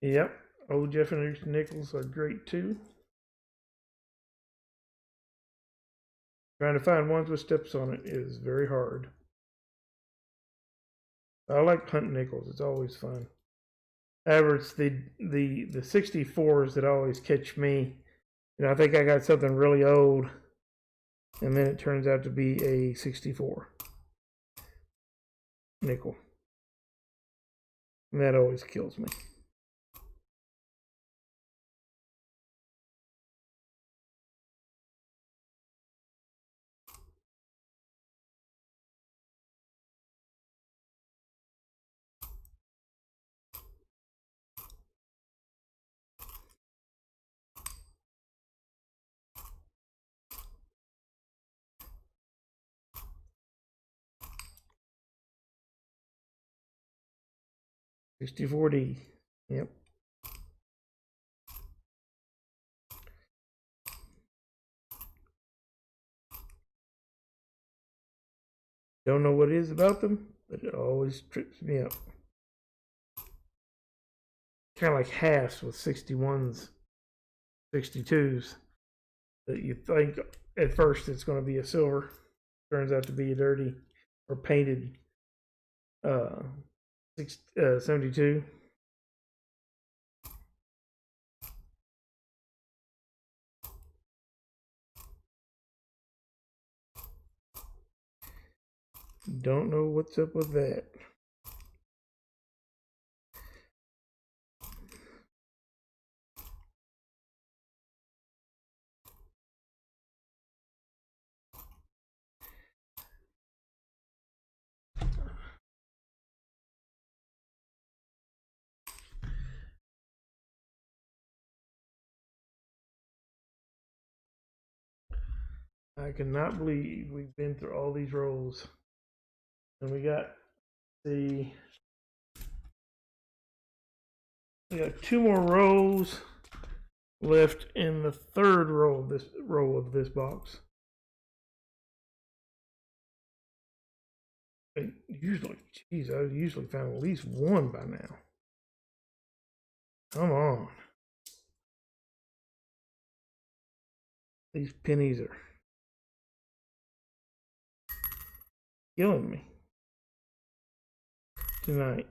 Speaker 2: Yep, old Jeff and Nichols are great too. Trying to find ones with steps on it is very hard. I like hunting nickels; it's always fun. However, it's the 64s that always catch me. You know, I think I got something really old, and then it turns out to be a 64 nickel, and that always kills me. $64D. Yep. Don't know what it is about them, but it always trips me up. Kind of like halves with 61s, 62s. That you think at first it's going to be a silver, turns out to be a dirty or painted 72. Don't know what's up with that. I cannot believe we've been through all these rolls. And we got two more rows left in the third row of this box. I usually found at least one by now. Come on. These pennies are killing me tonight.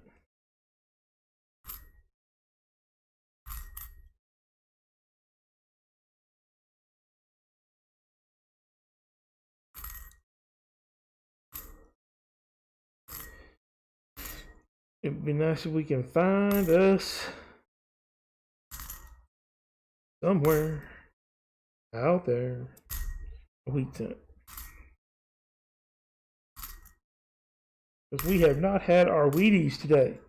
Speaker 2: It'd be nice if we can find us somewhere out there a wheat cent. Because we have not had our Wheaties today.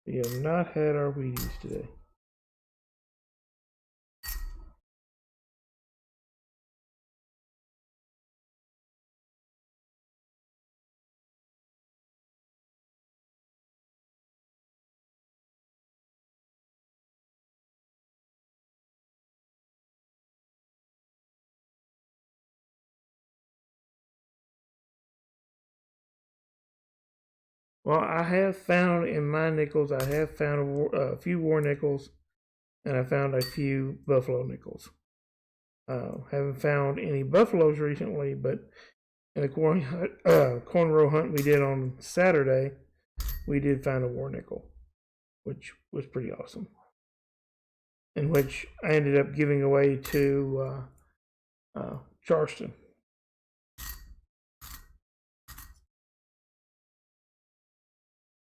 Speaker 2: We have not had our Wheaties today. Well, I have found in my nickels, I have found a few war nickels and I found a few buffalo nickels. Haven't found any buffaloes recently, but in the cornrow hunt we did on Saturday, we did find a war nickel, which was pretty awesome. In which I ended up giving away to Charleston.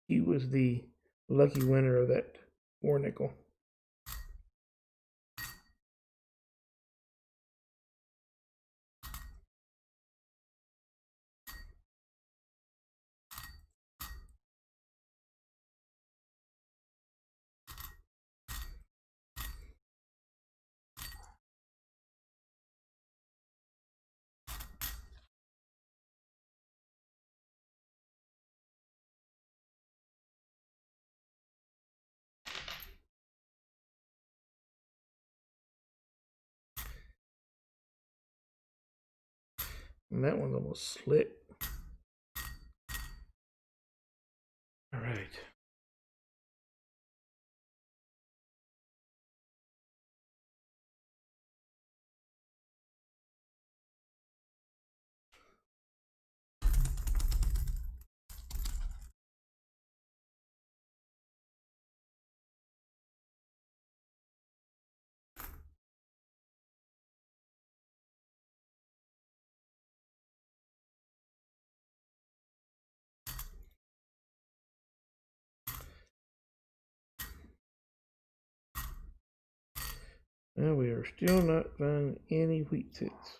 Speaker 2: He was the lucky winner of that war nickel. And that one's almost slit. All right. Now we are still not finding any wheat tits.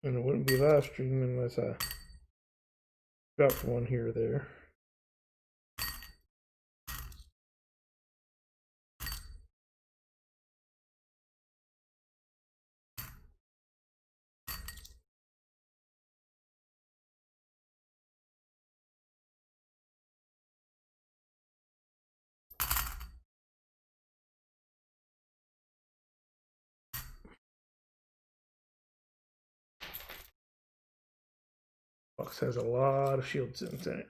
Speaker 2: And it wouldn't be live stream unless I dropped one here or there. Box has a lot of shield sense in it.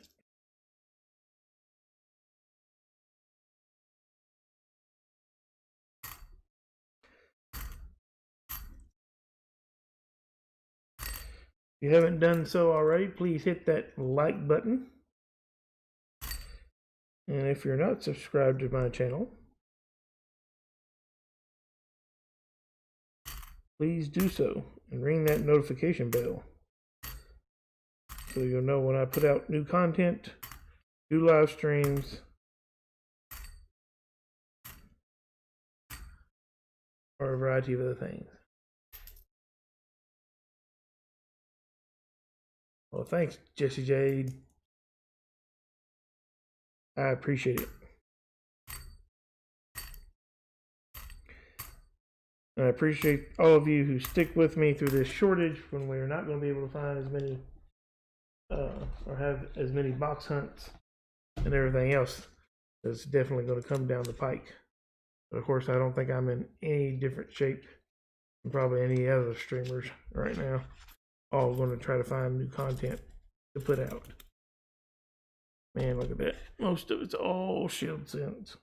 Speaker 2: If you haven't done so already, please hit that like button. And if you're not subscribed to my channel, please do so and ring that notification bell so you'll know when I put out new content, do live streams, or a variety of other things. Well, thanks, Jesse Jade. I appreciate it. And I appreciate all of you who stick with me through this shortage when we're not going to be able to find as many or have as many box hunts and everything else that's definitely going to come down the pike. But of course, I don't think I'm in any different shape than probably any other streamers right now. All going to try to find new content to put out. Man, look at that. Most of it's all shield sense.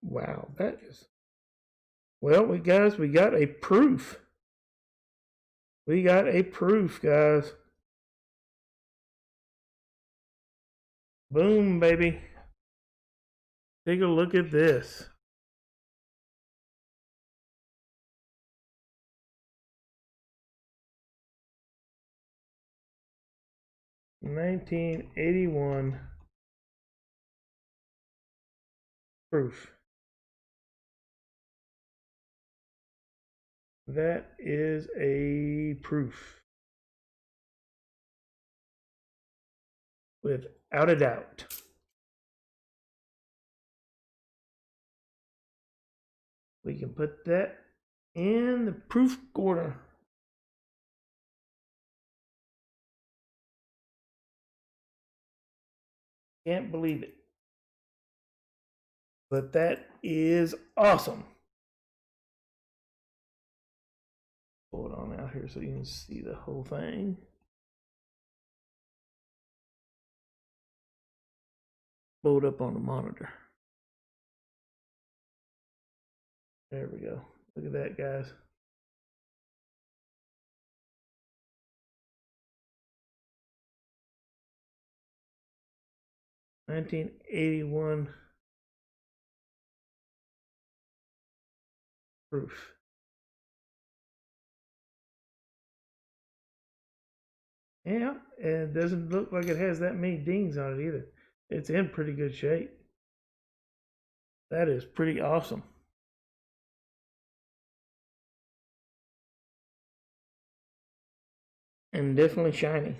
Speaker 2: Wow, that is. Well, we got a proof. We got a proof, guys. Boom, baby. Take a look at this. $1981 proof. That is a proof. Without a doubt. We can put that in the proof corner. Can't believe it. But that is awesome. Pull it on out here so you can see the whole thing. Pull it up on the monitor. There we go. Look at that, guys. $19.81 proof. Yeah, and it doesn't look like it has that many dings on it either. It's in pretty good shape. That is pretty awesome. And definitely shiny.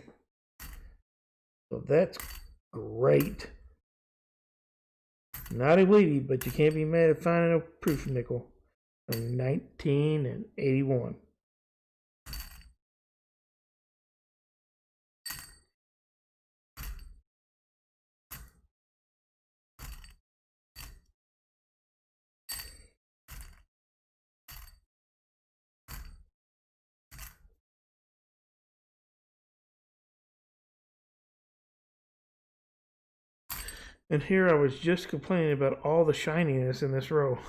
Speaker 2: So that's great. Not a weedy, but you can't be mad at finding a proof nickel from 1981. And here I was just complaining about all the shininess in this row.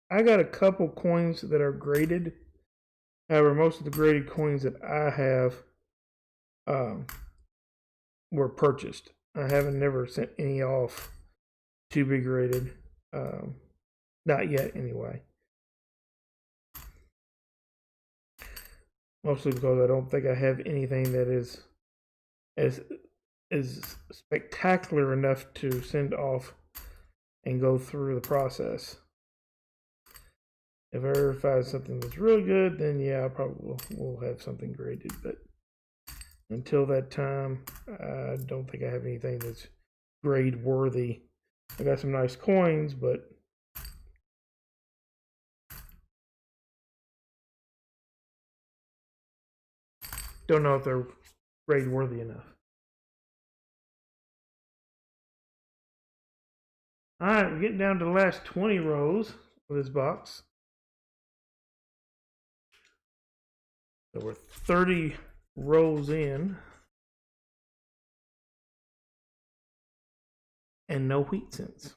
Speaker 2: I got a couple coins that are graded. However, most of the graded coins that I have were purchased. I haven't never sent any off to be graded. Not yet, anyway. Mostly because I don't think I have anything that is as spectacular enough to send off and go through the process. If I ever find something that's really good, then yeah, I probably will have something graded. But until that time, I don't think I have anything that's grade worthy. I got some nice coins, but don't know if they're grade worthy enough. All right, we're getting down to the last 20 rows of this box. So we're 30 rows in. And no wheat cents.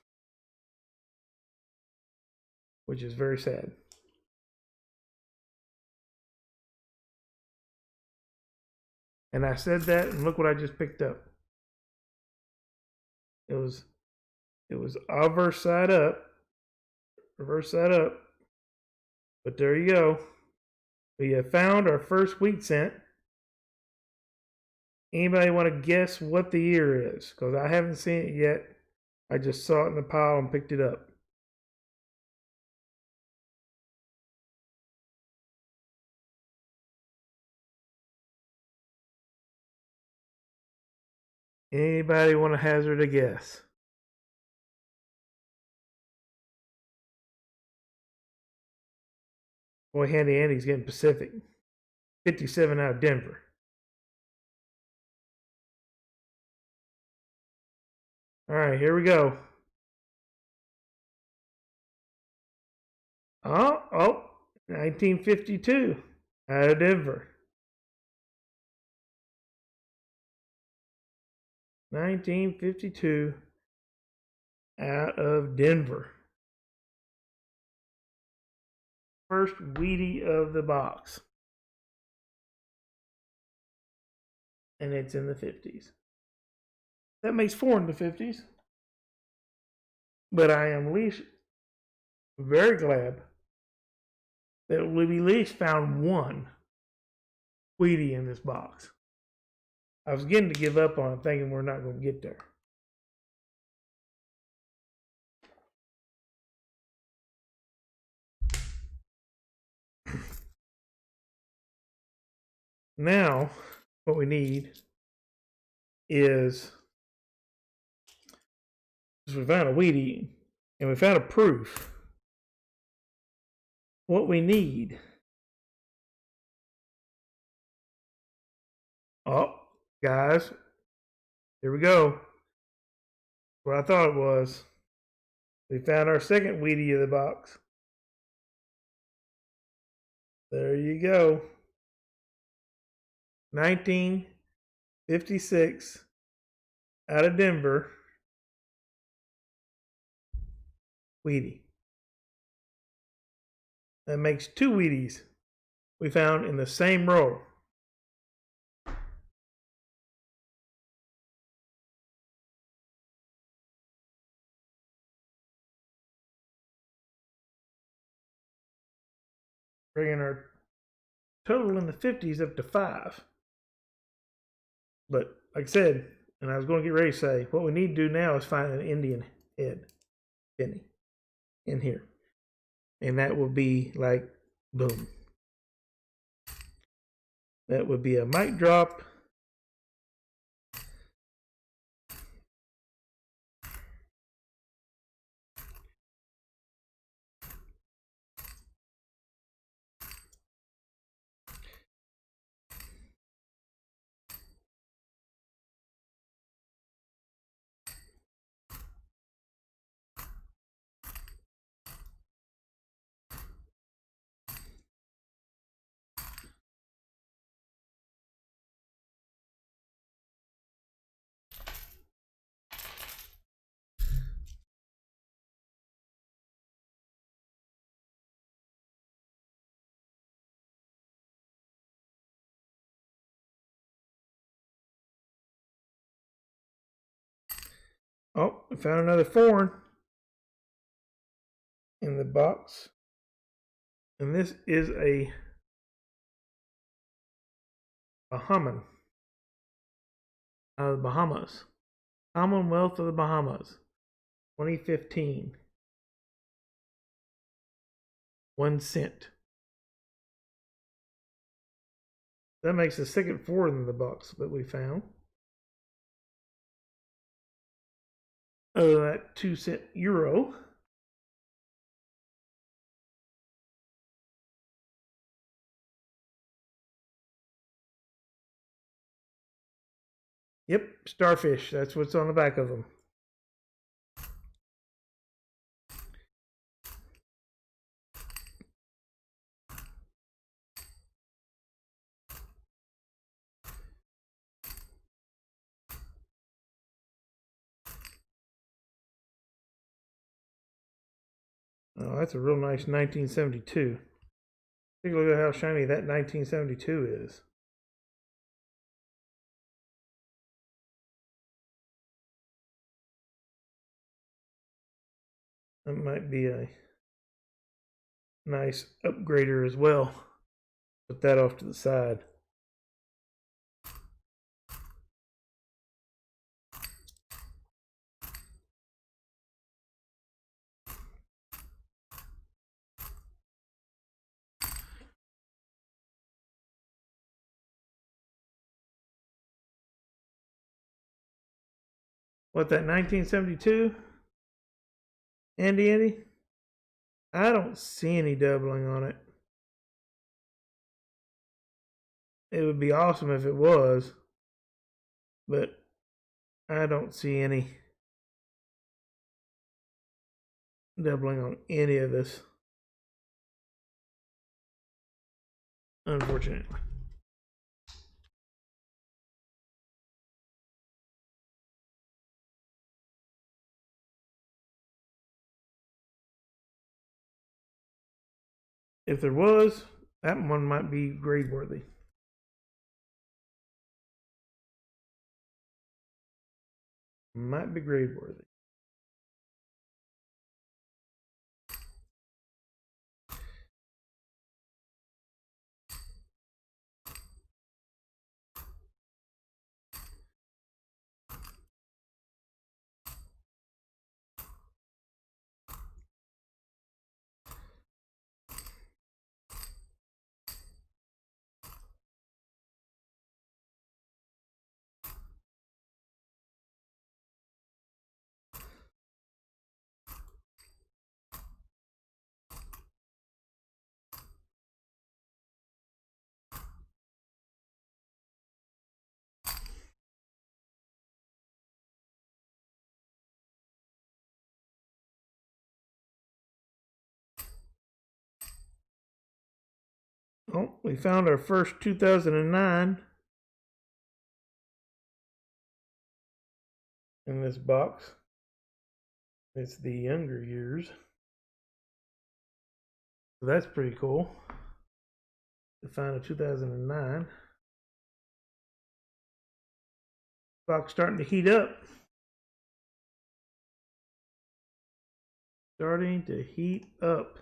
Speaker 2: Which is very sad. And I said that, and look what I just picked up. It was reverse side up. But there you go. We have found our first wheat cent. Anybody want to guess what the year is? Because I haven't seen it yet. I just saw it in the pile and picked it up. Anybody want to hazard a guess? Boy, Handy Andy's getting Pacific. 57 out of Denver. All right, here we go. Oh, 1952 out of Denver. 1952 out of Denver. First Wheatie of the box. And it's in the 50s. That makes 4 in the 50s. But I am very glad that we at least found one Wheatie in this box. I was getting to give up on it, thinking we're not going to get there. Now, what we need is we found a Wheatie and we found a proof. what we need. Oh, guys, here we go. What I thought it was. We found our second Wheatie of the box. There you go. 1956 out of Denver. Wheatie. That makes two Wheaties we found in the same row. Bringing our total in the 50s up to 5. But like I said, and I was going to get ready to say, what we need to do now is find an Indian head penny in here. And that will be like, boom. That would be a mic drop. Oh, I found another foreign in the box. And this is a Bahaman out of the Bahamas. Commonwealth of the Bahamas, 2015. 1 cent. That makes the second foreign in the box that we found. Oh, that 2 cent euro. Yep, starfish. That's what's on the back of them. Oh, that's a real nice 1972. Take a look at how shiny that 1972 is. That might be a nice upgrader as well. Put that off to the side. What, that 1972? Andy? I don't see any doubling on it. It would be awesome if it was, but I don't see any doubling on any of this, unfortunately. If there was, that one might be grade worthy. Might be grade worthy. Oh, we found our first 2009 in this box. It's the younger years. So that's pretty cool to find a 2009. Box starting to heat up. Starting to heat up.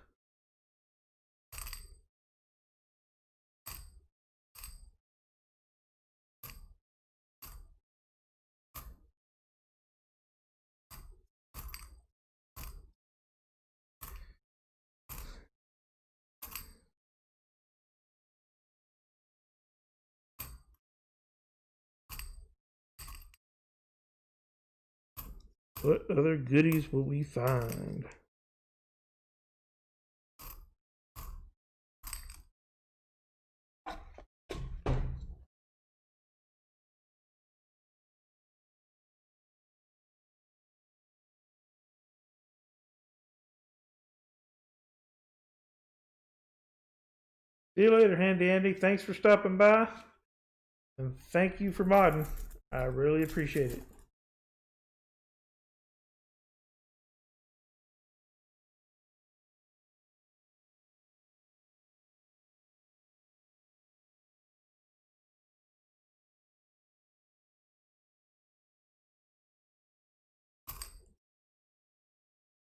Speaker 2: What other goodies will we find? See you later, Handy Andy. Thanks for stopping by. And thank you for modding. I really appreciate it.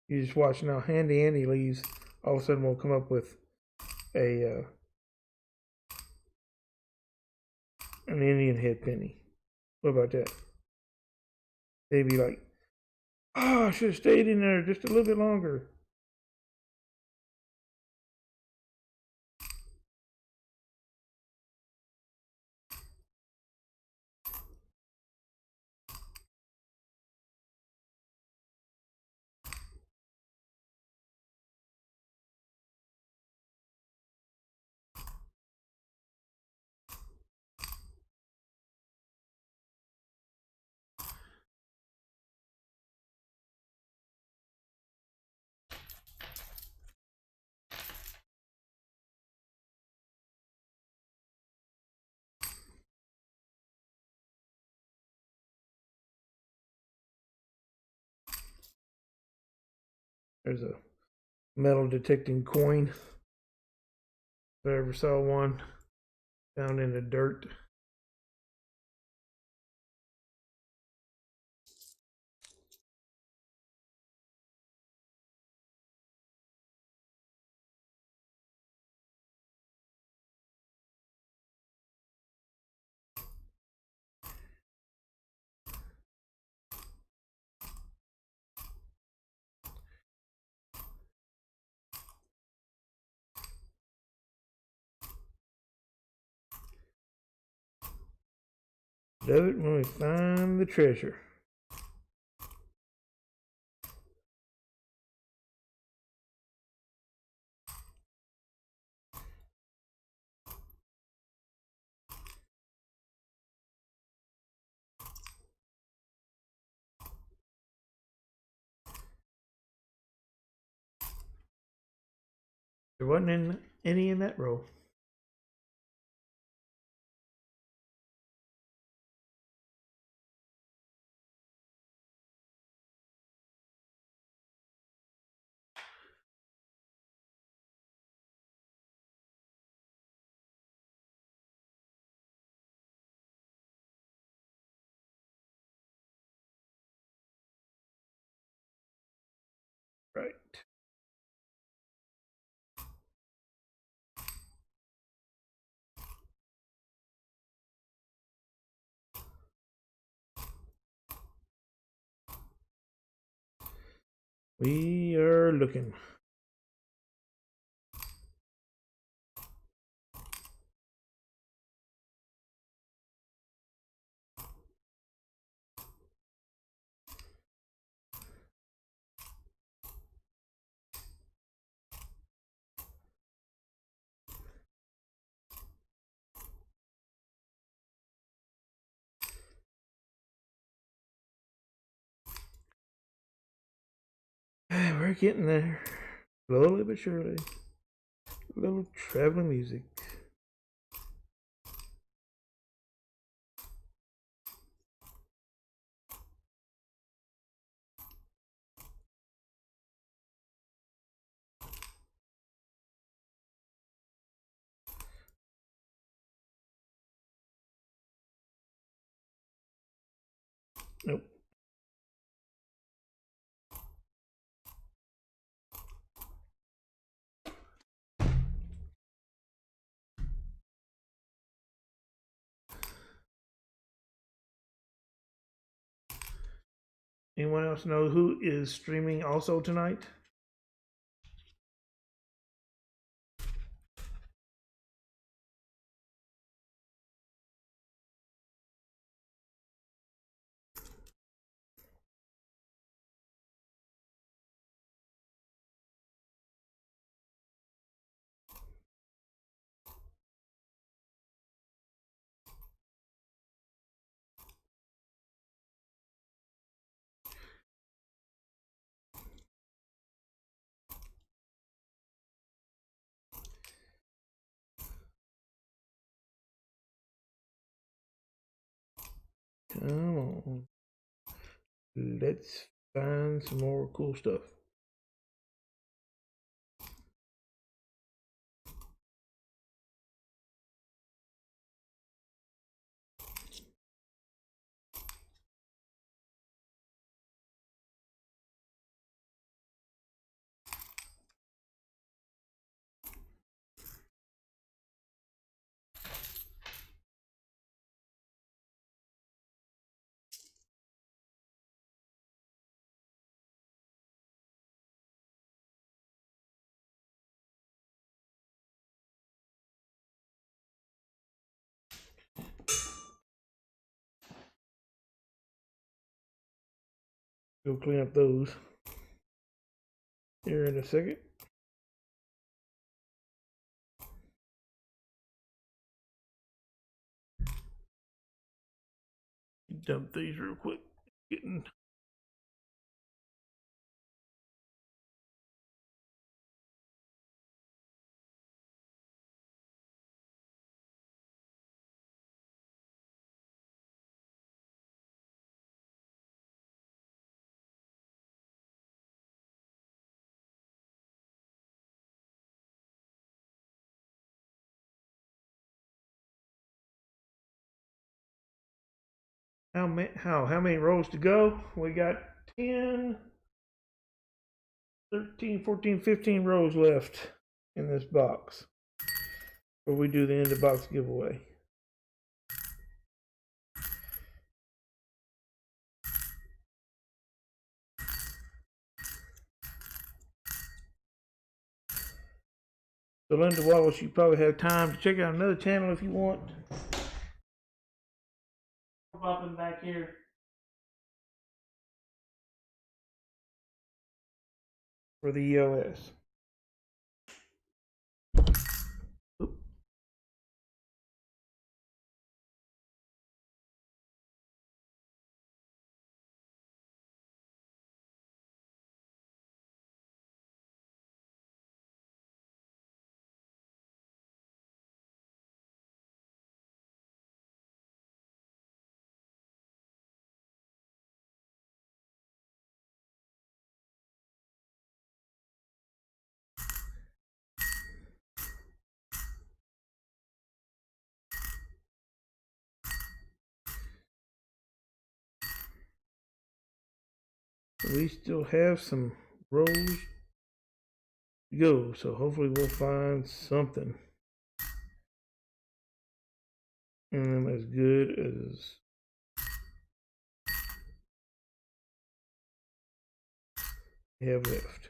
Speaker 2: You just watch now. Handy Andy leaves. All of a sudden, we'll come up with a an Indian head penny. What about that? They'd be like, "Oh, I should have stayed in there just a little bit longer." There's a metal detecting coin. If I ever saw one found in the dirt. Love it when we find the treasure. There wasn't any in that row. Right. We are looking. We're getting there. Slowly but surely. A little traveling music. Nope. Anyone else know who is streaming also tonight? Come on. Let's find some more cool stuff. Go clean up those here in a second. Dump these real quick. Getting how many rows to go? We got 10, 13, 14, 15 rows left in this box before we do the end of box giveaway. So Linda Wallace, you probably have time to check out another channel if you want. Popping back here. For the EOS. We still have some rows to go, so hopefully we'll find something in them as good as we have left.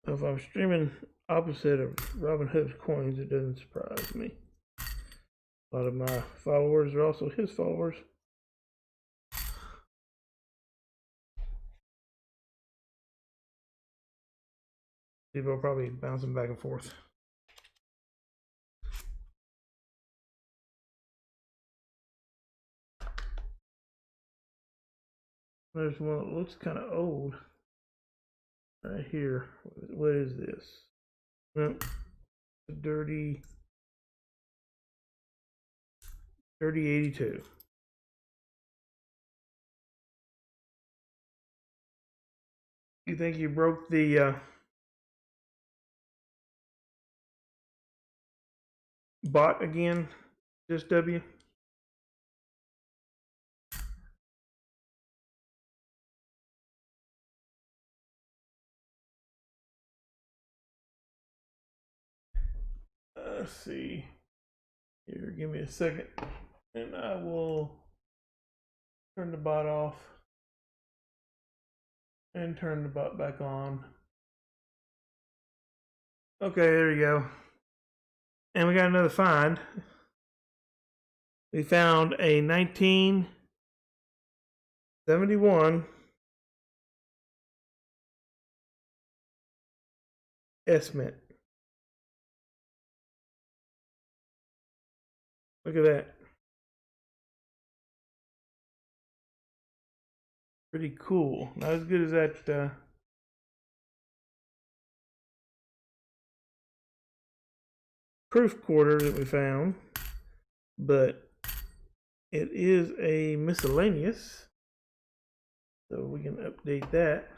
Speaker 2: If I'm streaming opposite of Robin Hood's coins, it doesn't surprise me. A lot of my followers are also his followers. People are probably bouncing back and forth. There's one that looks kind of old right here. What is this? Nope. Dirty 82. You think you broke the bot again, just W? Let's see. Here, give me a second, and I will turn the bot off and turn the bot back on. Okay, there you go. And we got another find. We found a 1971 S-Mint. Look at that. Pretty cool. Not as good as that proof quarter that we found, but it is a miscellaneous, so we can update that.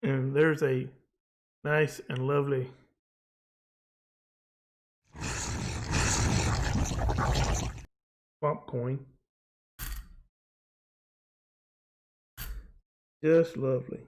Speaker 2: And there's a nice and lovely swamp coin. Just lovely.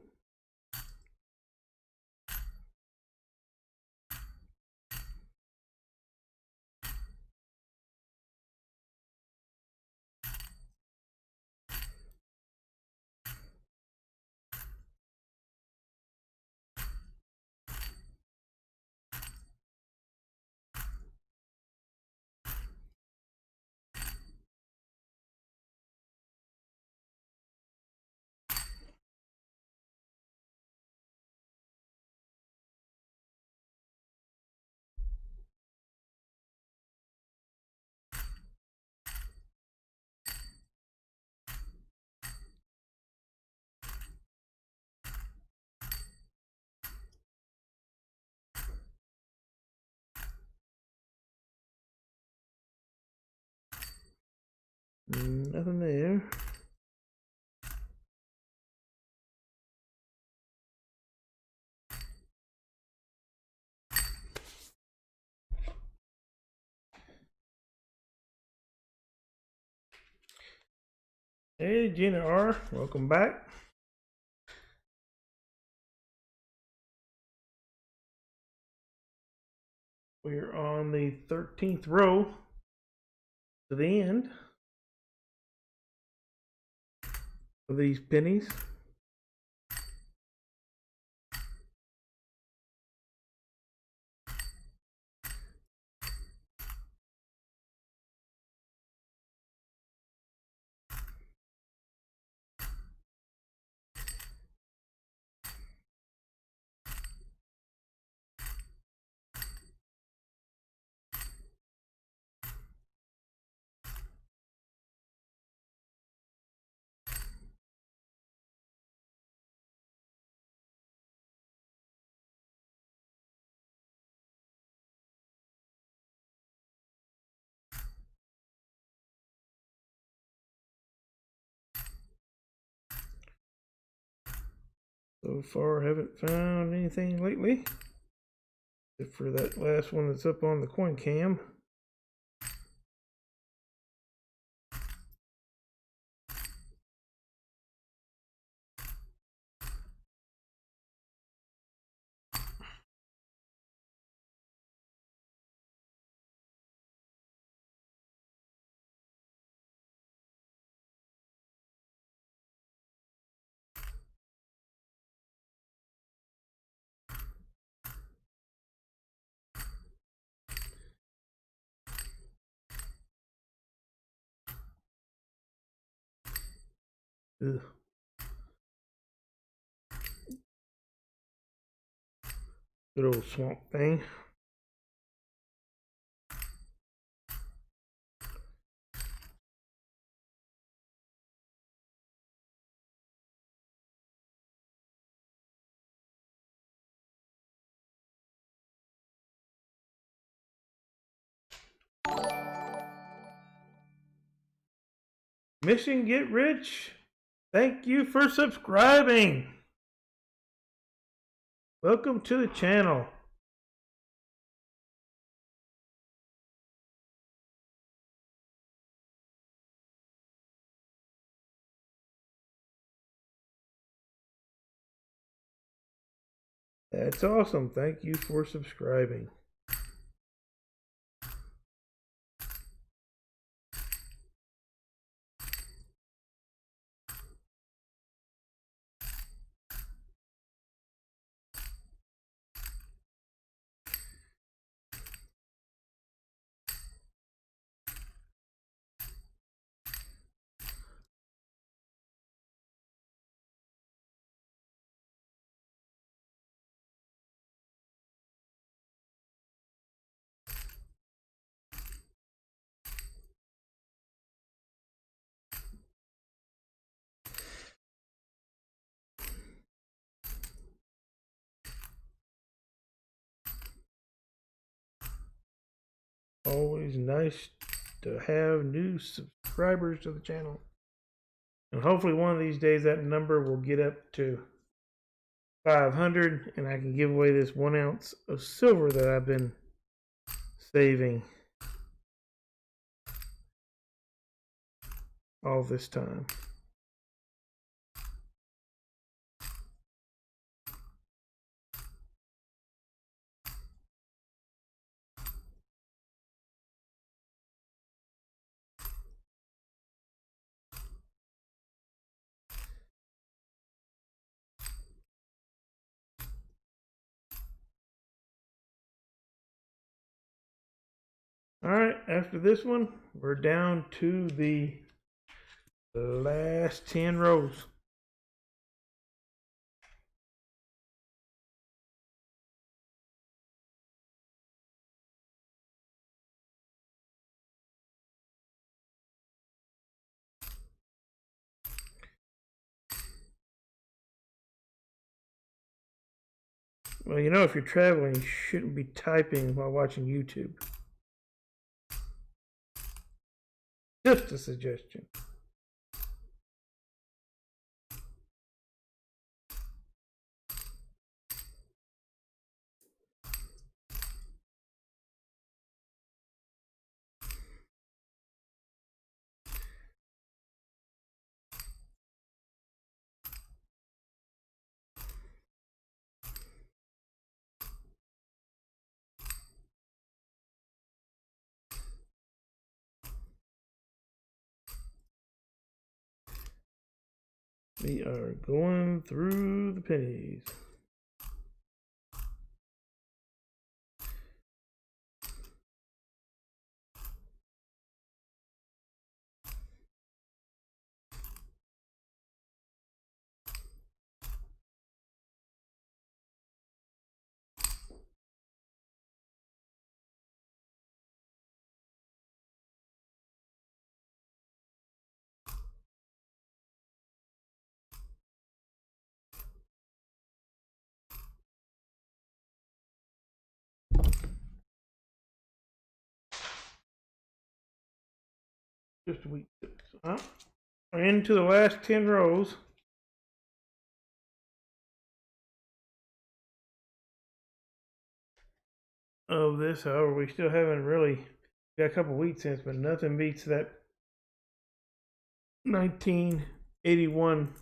Speaker 2: Nothing there. Hey, Gina R, welcome back. We're on the 13th row to the end of these pennies. So far, haven't found anything lately, except for that last one that's up on the coin cam. Ugh. Good old swamp thing. Mission Get Rich. Thank you for subscribing. Welcome to the channel. That's awesome. Thank you for subscribing. Always nice to have new subscribers to the channel. And hopefully one of these days that number will get up to 500 and I can give away this 1 ounce of silver that I've been saving all this time. Alright, after this one, we're down to the last 10 rows. Well, you know, if you're traveling, you shouldn't be typing while watching YouTube. Just a suggestion. We are going through the pennies. Just a week. We're into the last 10 rows. Of this, however, we still haven't really got a couple wheat cents, but nothing beats that 1981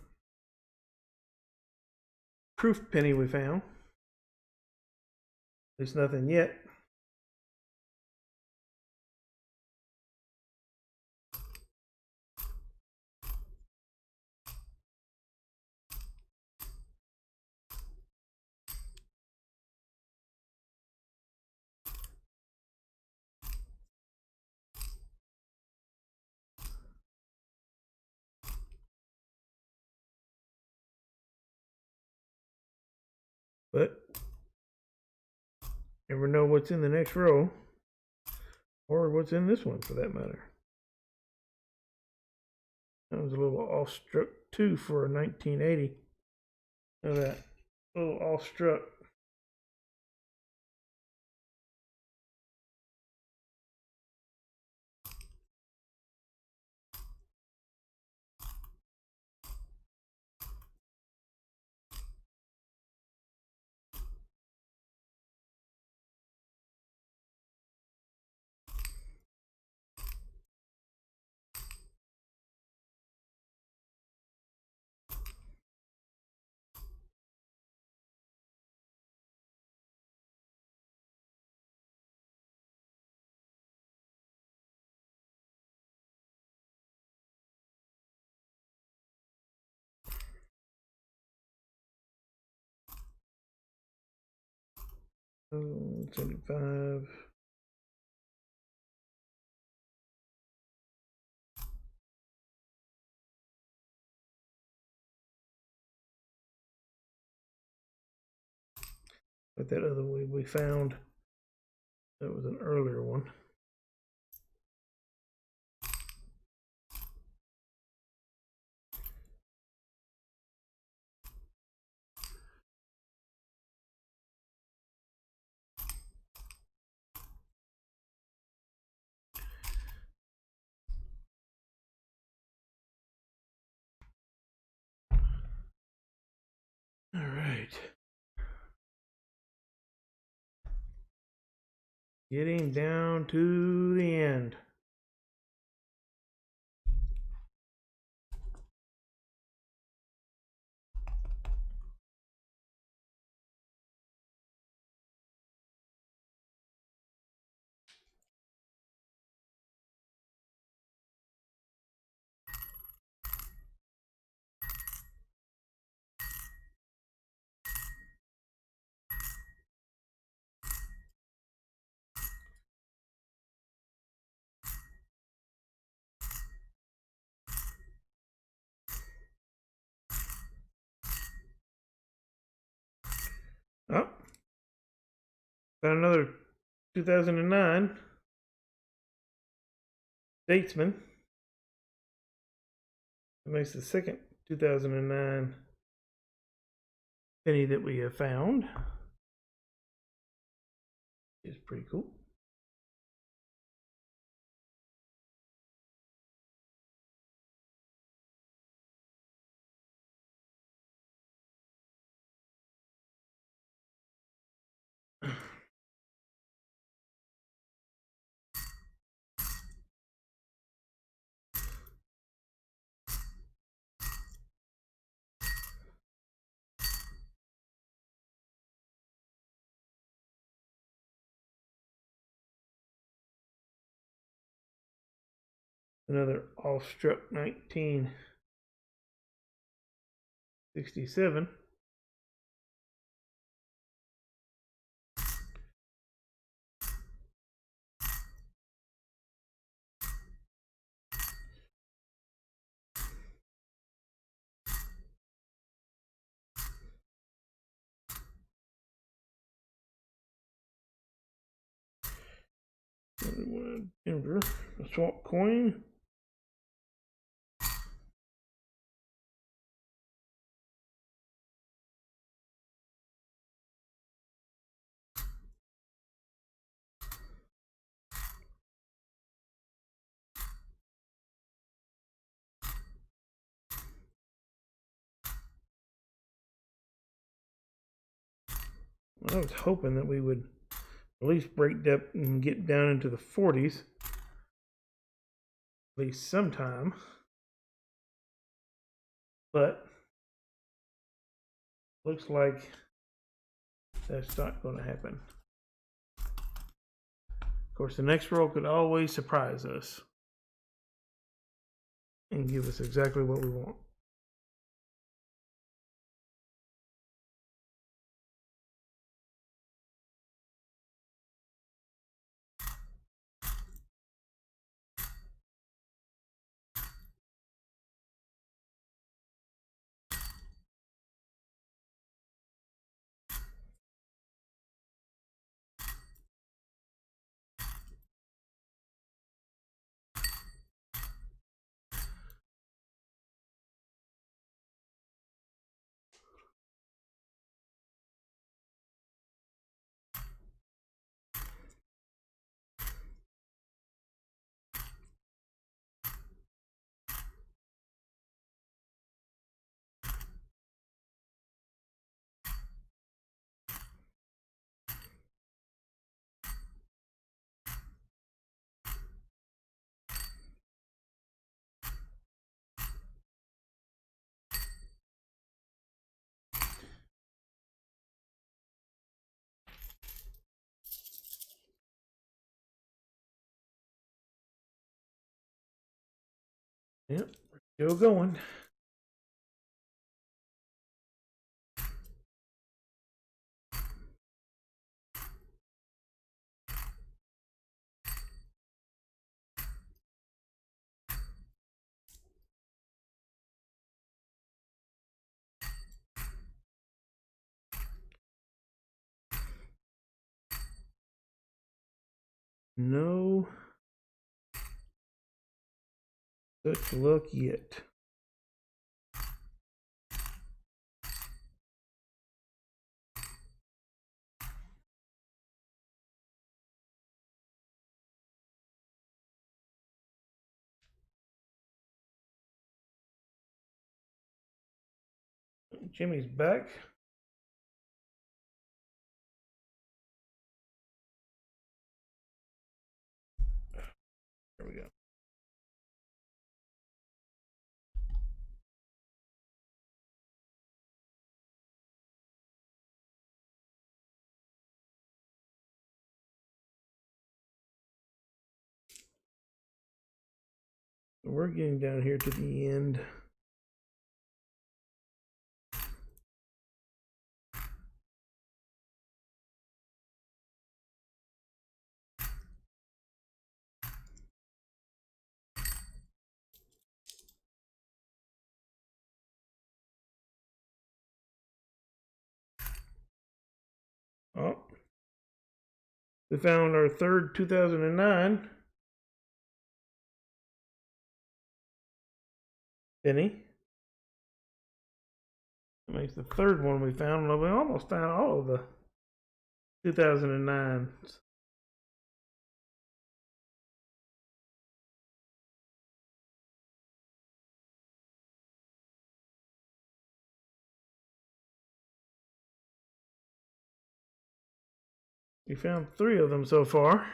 Speaker 2: proof penny we found. There's nothing yet. But never know what's in the next row, or what's in this one for that matter. That was a little off-struck too for a 1980. Look at that, a little off-struck. Oh, 75. But that other one we found, that was an earlier one. All right. Getting down to the end. Oh, got another 2009 Statesman. That makes the second 2009 penny that we have found. It's pretty cool. Another off-struck 1967. Denver, a swap coin. I was hoping that we would at least break up and get down into the 40s, at least sometime. But looks like that's not going to happen. Of course, the next roll could always surprise us and give us exactly what we want. Yep, still going. No such luck yet. Jimmy's back. There we go. So we're getting down here to the end. Oh, we found our third 2009 penny. That makes the third one we found. We almost found all of the 2009s. We found 3 of them so far.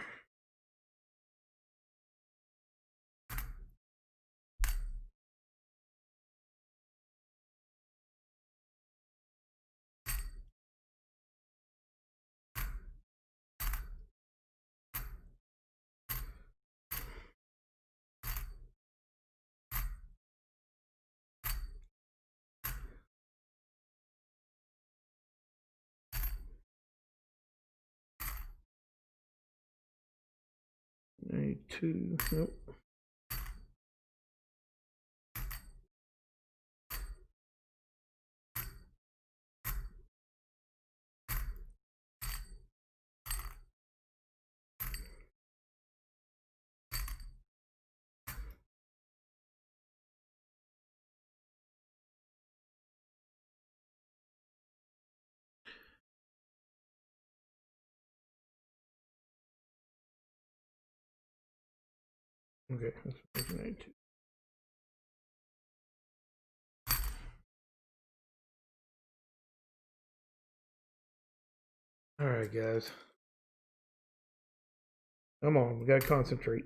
Speaker 2: Two. Nope. Okay, that's 1992. All right, guys. Come on, we gotta concentrate.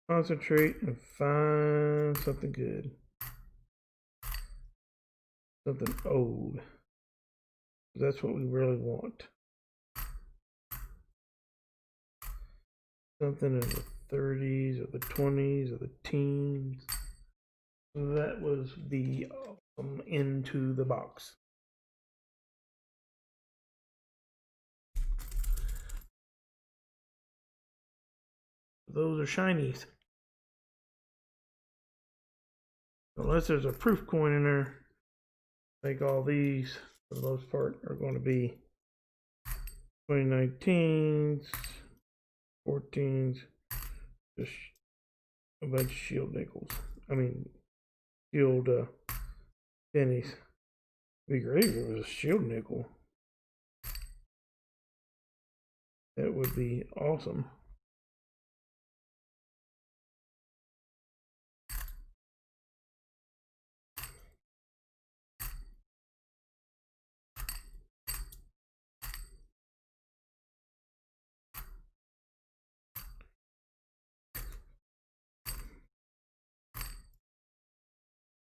Speaker 2: Concentrate and find something good. Something old. That's what we really want. Something in the 30s or the 20s or the teens. That was the into the box. Those are shinies. Unless there's a proof coin in there, I think all these, for the most part, are going to be 2019s, 14s, just a bunch of shield nickels. I mean, shield pennies. It'd be great if it was a shield nickel. That would be awesome.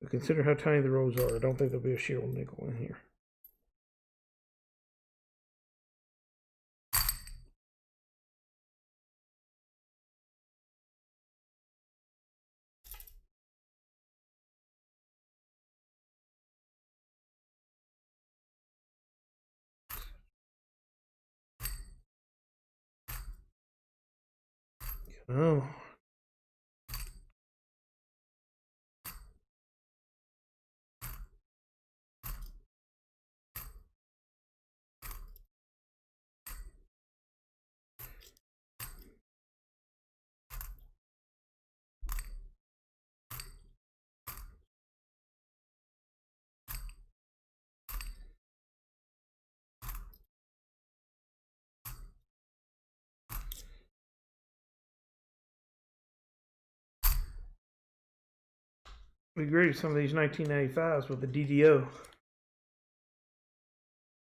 Speaker 2: But consider how tiny the rows are. I don't think there'll be a shield nickel in here. Oh. We agree some of these 1995s with the DDO.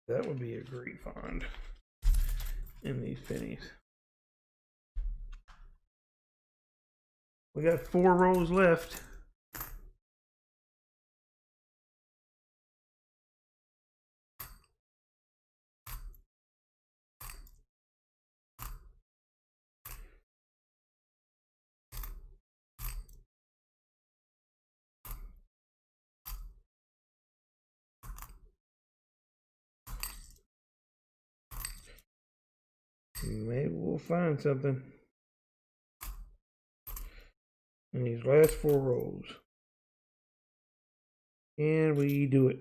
Speaker 2: That would be a great find in these pennies. We got 4 rows left. Maybe we'll find something in these last 4 rows. And we do it.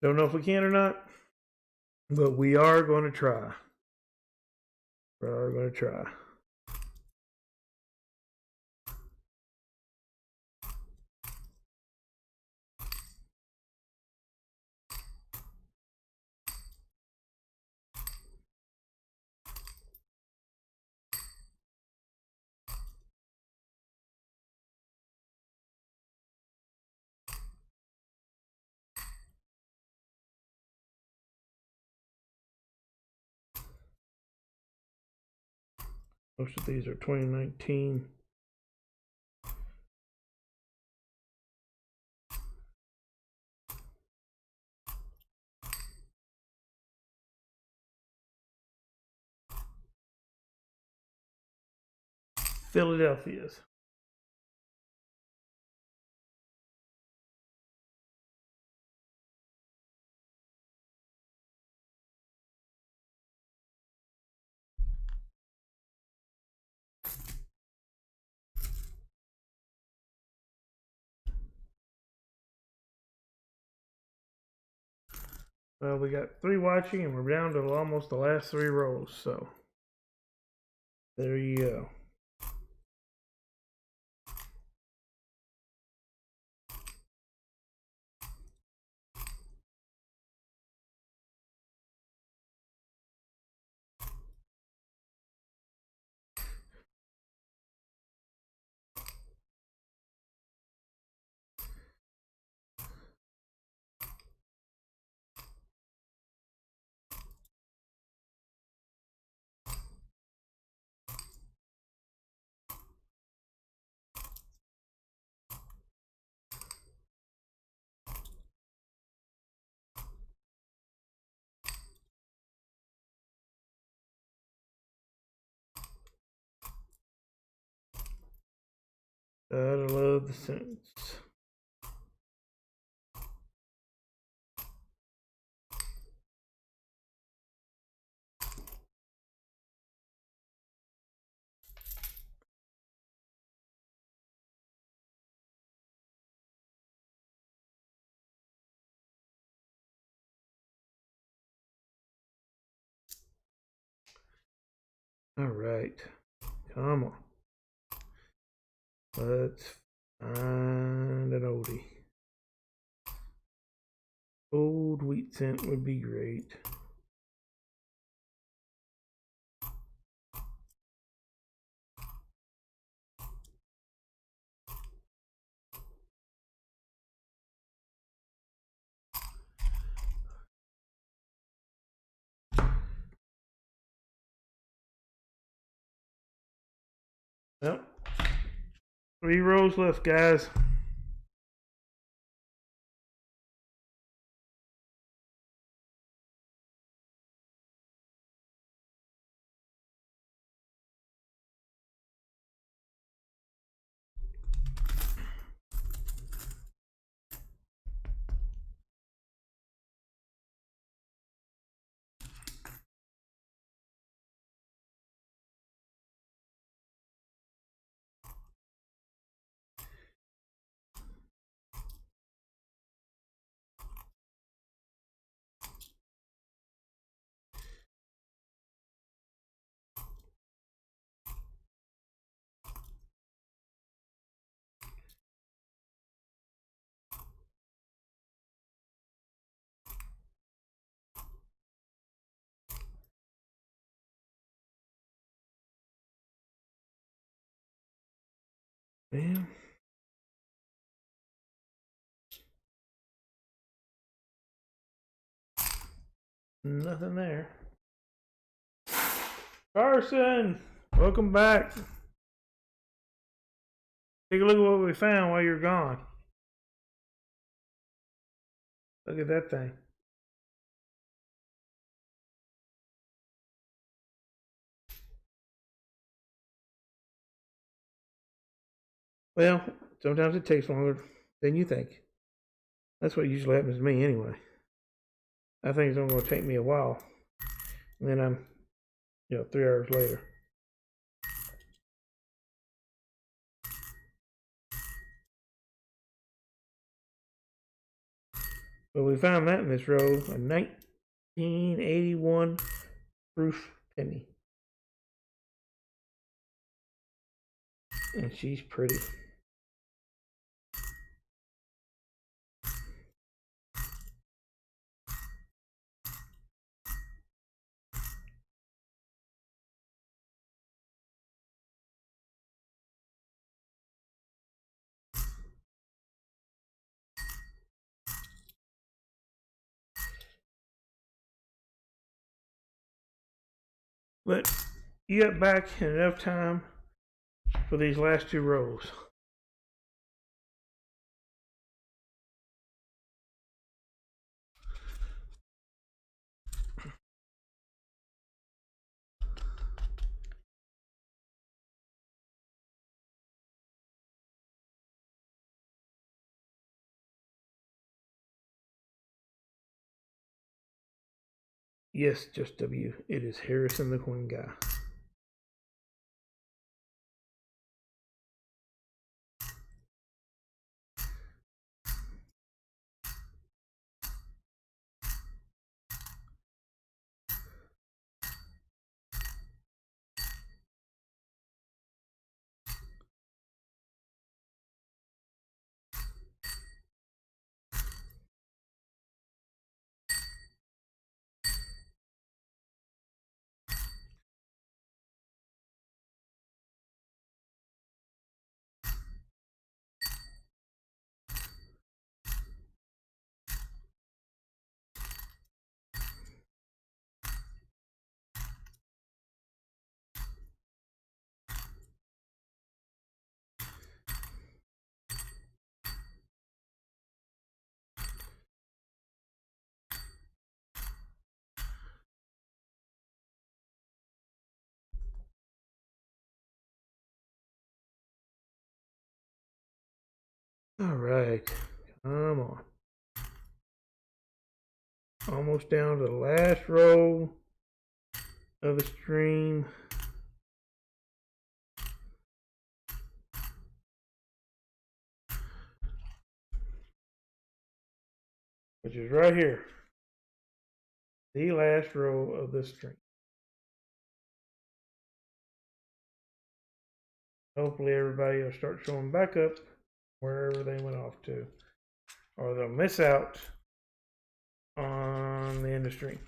Speaker 2: Don't know if we can or not, but we are going to try. We are going to try. Most of these are 2019. Philadelphia's. Well, we got 3 watching, and we're down to almost the last 3 rows. So there you go. Gotta love the Saints. All right, come on. Let's find an oldie. Old wheat cent would be great. Well, 3 rows left, guys. Yeah. Nothing there. Carson, welcome back. Take a look at what we found while you're gone. Look at that thing. Well, sometimes it takes longer than you think. That's what usually happens to me anyway. I think it's only going to take me a while. And then I'm, 3 hours later. But we found that in this row, a 1981 proof penny. And she's pretty. But you got back in enough time for these last 2 rows. Yes, just W. It is Harrison the Coin Guy. All right, come on. Almost down to the last row of the stream. Which is right here. The last row of the stream. Hopefully everybody will start showing back up wherever they went off to. Or they'll miss out on the end of stream.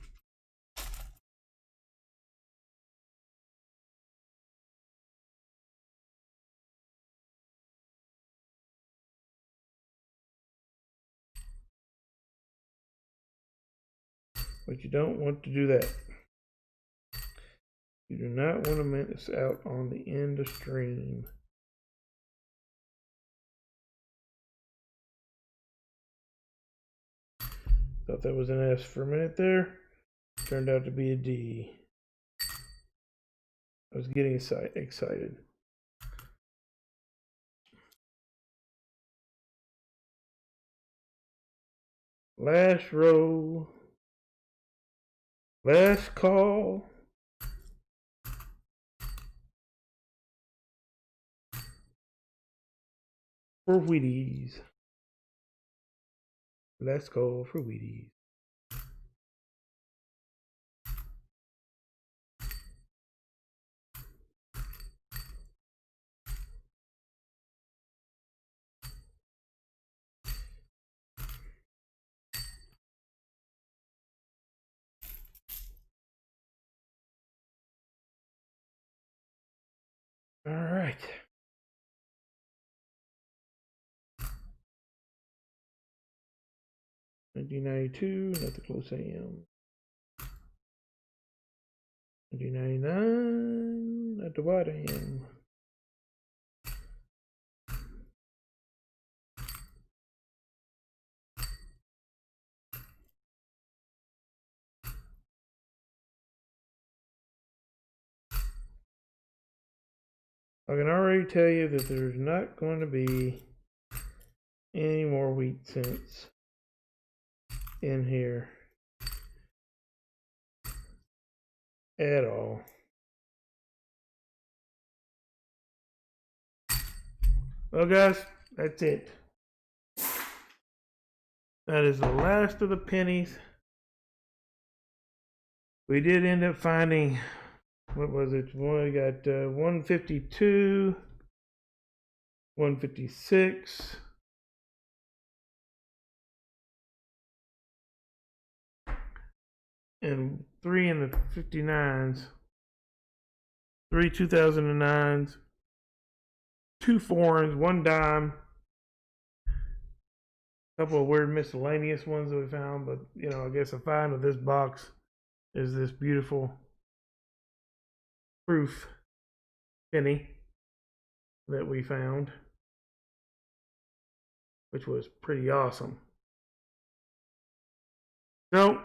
Speaker 2: But you don't want to do that. You do not want to miss out on the end of stream. Thought that was an S for a minute there. Turned out to be a D. I was getting excited. Last row. Last call. For Wheaties. Last call for Wheaties. All right. 1992, not the close AM. 1999, not the wide AM. I can already tell you that there's not going to be any more wheat cents in here at all. Well, guys, that's it. That is the last of the pennies. We did end up finding, what was it? Well, we got 152, 156, and 3 in the 59s, 3 2009s, 2 foreigns, 1 dime, a couple of weird miscellaneous ones that we found, but you know, I guess a find of this box is this beautiful proof penny that we found, which was pretty awesome. So,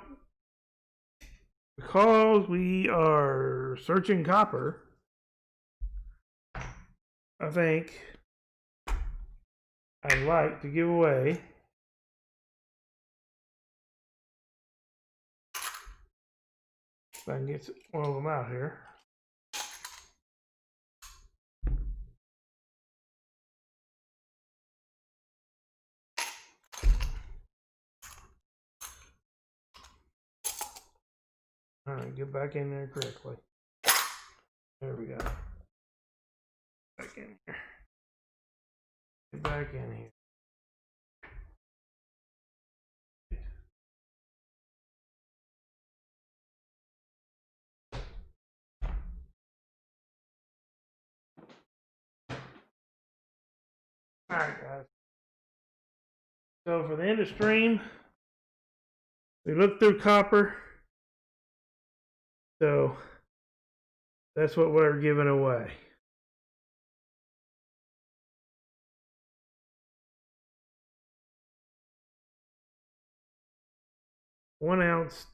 Speaker 2: because we are searching copper, I think I'd like to give away if I can get one of them out here. All right, get back in there correctly. There we go. Back in here. Get back in here. All right, guys. So for the end of stream, we looked through copper. So that's what we're giving away. One ounce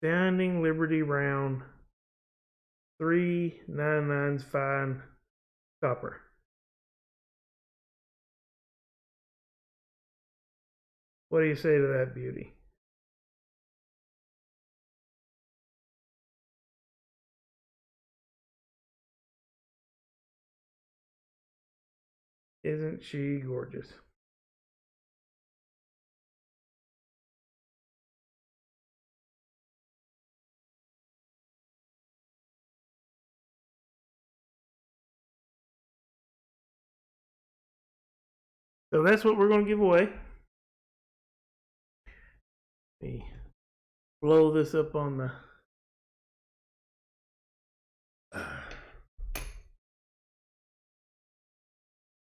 Speaker 2: Standing Liberty round, 399s fine copper. What do you say to that beauty? Isn't she gorgeous? So that's what we're going to give away. Let me blow this up on the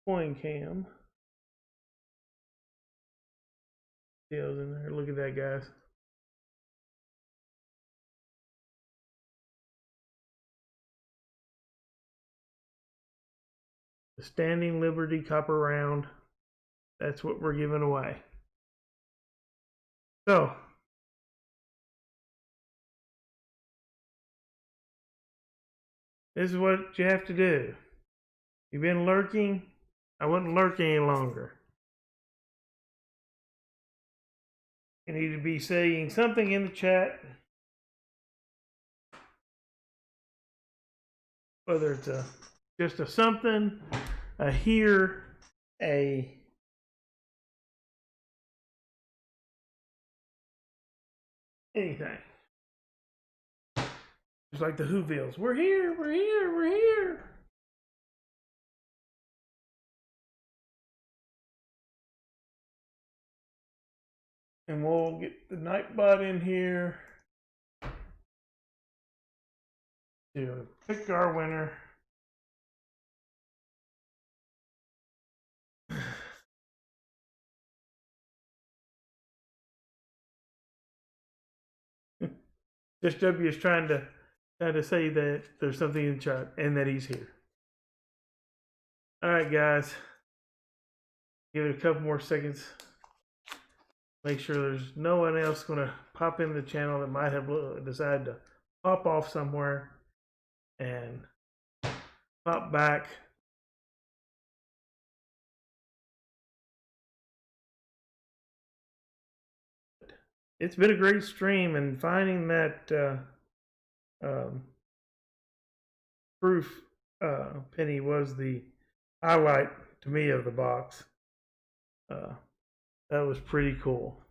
Speaker 2: coin cam. Deals in there. Look at that, guys. The Standing Liberty copper round. That's what we're giving away. So, this is what you have to do. You've been lurking. I wouldn't lurk any longer. You need to be saying something in the chat. Whether it's just a something, a here, a anything. Just like the Whovilles. We're here, we're here, we're here. And we'll get the Nightbot in here to pick our winner. Just W is trying to say that there's something in chat and that he's here. All right, guys. Give it a couple more seconds. Make sure there's no one else going to pop in the channel that might have decided to pop off somewhere and pop back. It's been a great stream, and finding that proof penny was the highlight to me of the box. That was pretty cool.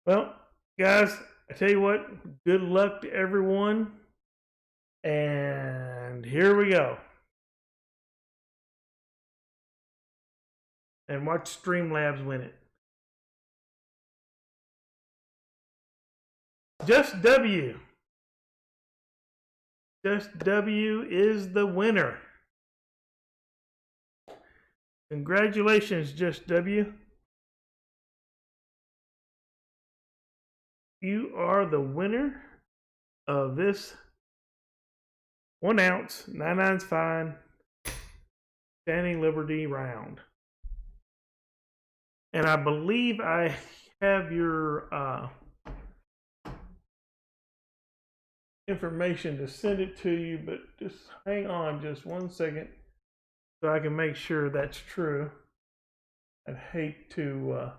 Speaker 2: Well, guys, I tell you what, good luck to everyone. And here we go. And watch Streamlabs win it. Just W. Just W is the winner. Congratulations, Just W. You are the winner of this 1 ounce 99's fine Standing Liberty round. And I believe I have your information to send it to you, but just hang on just 1 second so I can make sure that's true. I'd hate to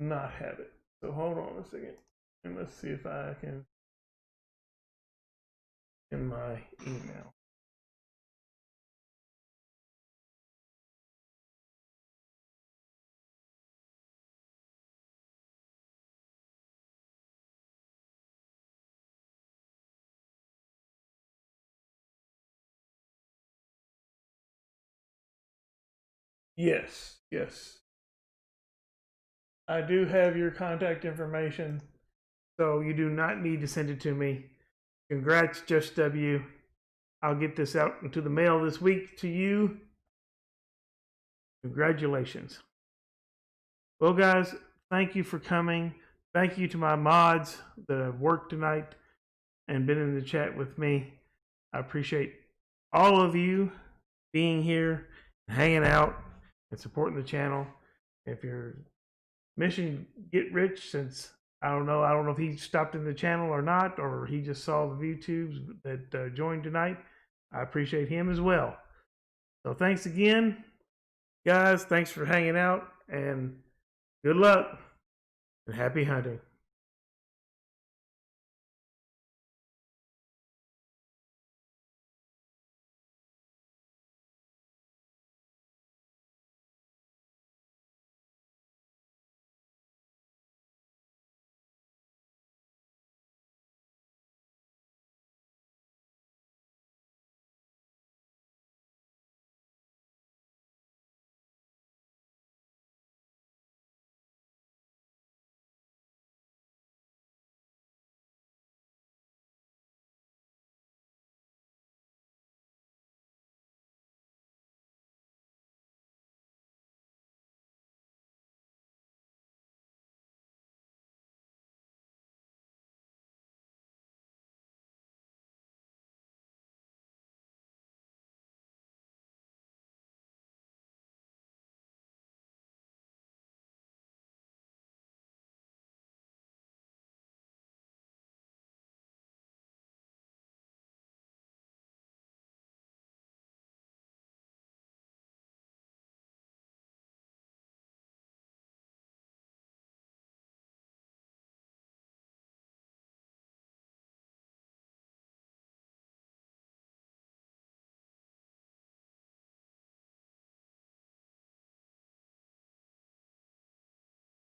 Speaker 2: not have it. So hold on a second and let's see if I can in my email. Yes, yes. I do have your contact information, so you do not need to send it to me. Congrats, Just W. I'll get this out into the mail this week to you. Congratulations. Well, guys, thank you for coming. Thank you to my mods that have worked tonight and been in the chat with me. I appreciate all of you being here, hanging out, and supporting the channel. If your mission get rich, since I don't know if he stopped in the channel or not, or he just saw the VTubes that joined tonight, I appreciate him as well. So thanks again, guys. Thanks for hanging out, and good luck and happy hunting.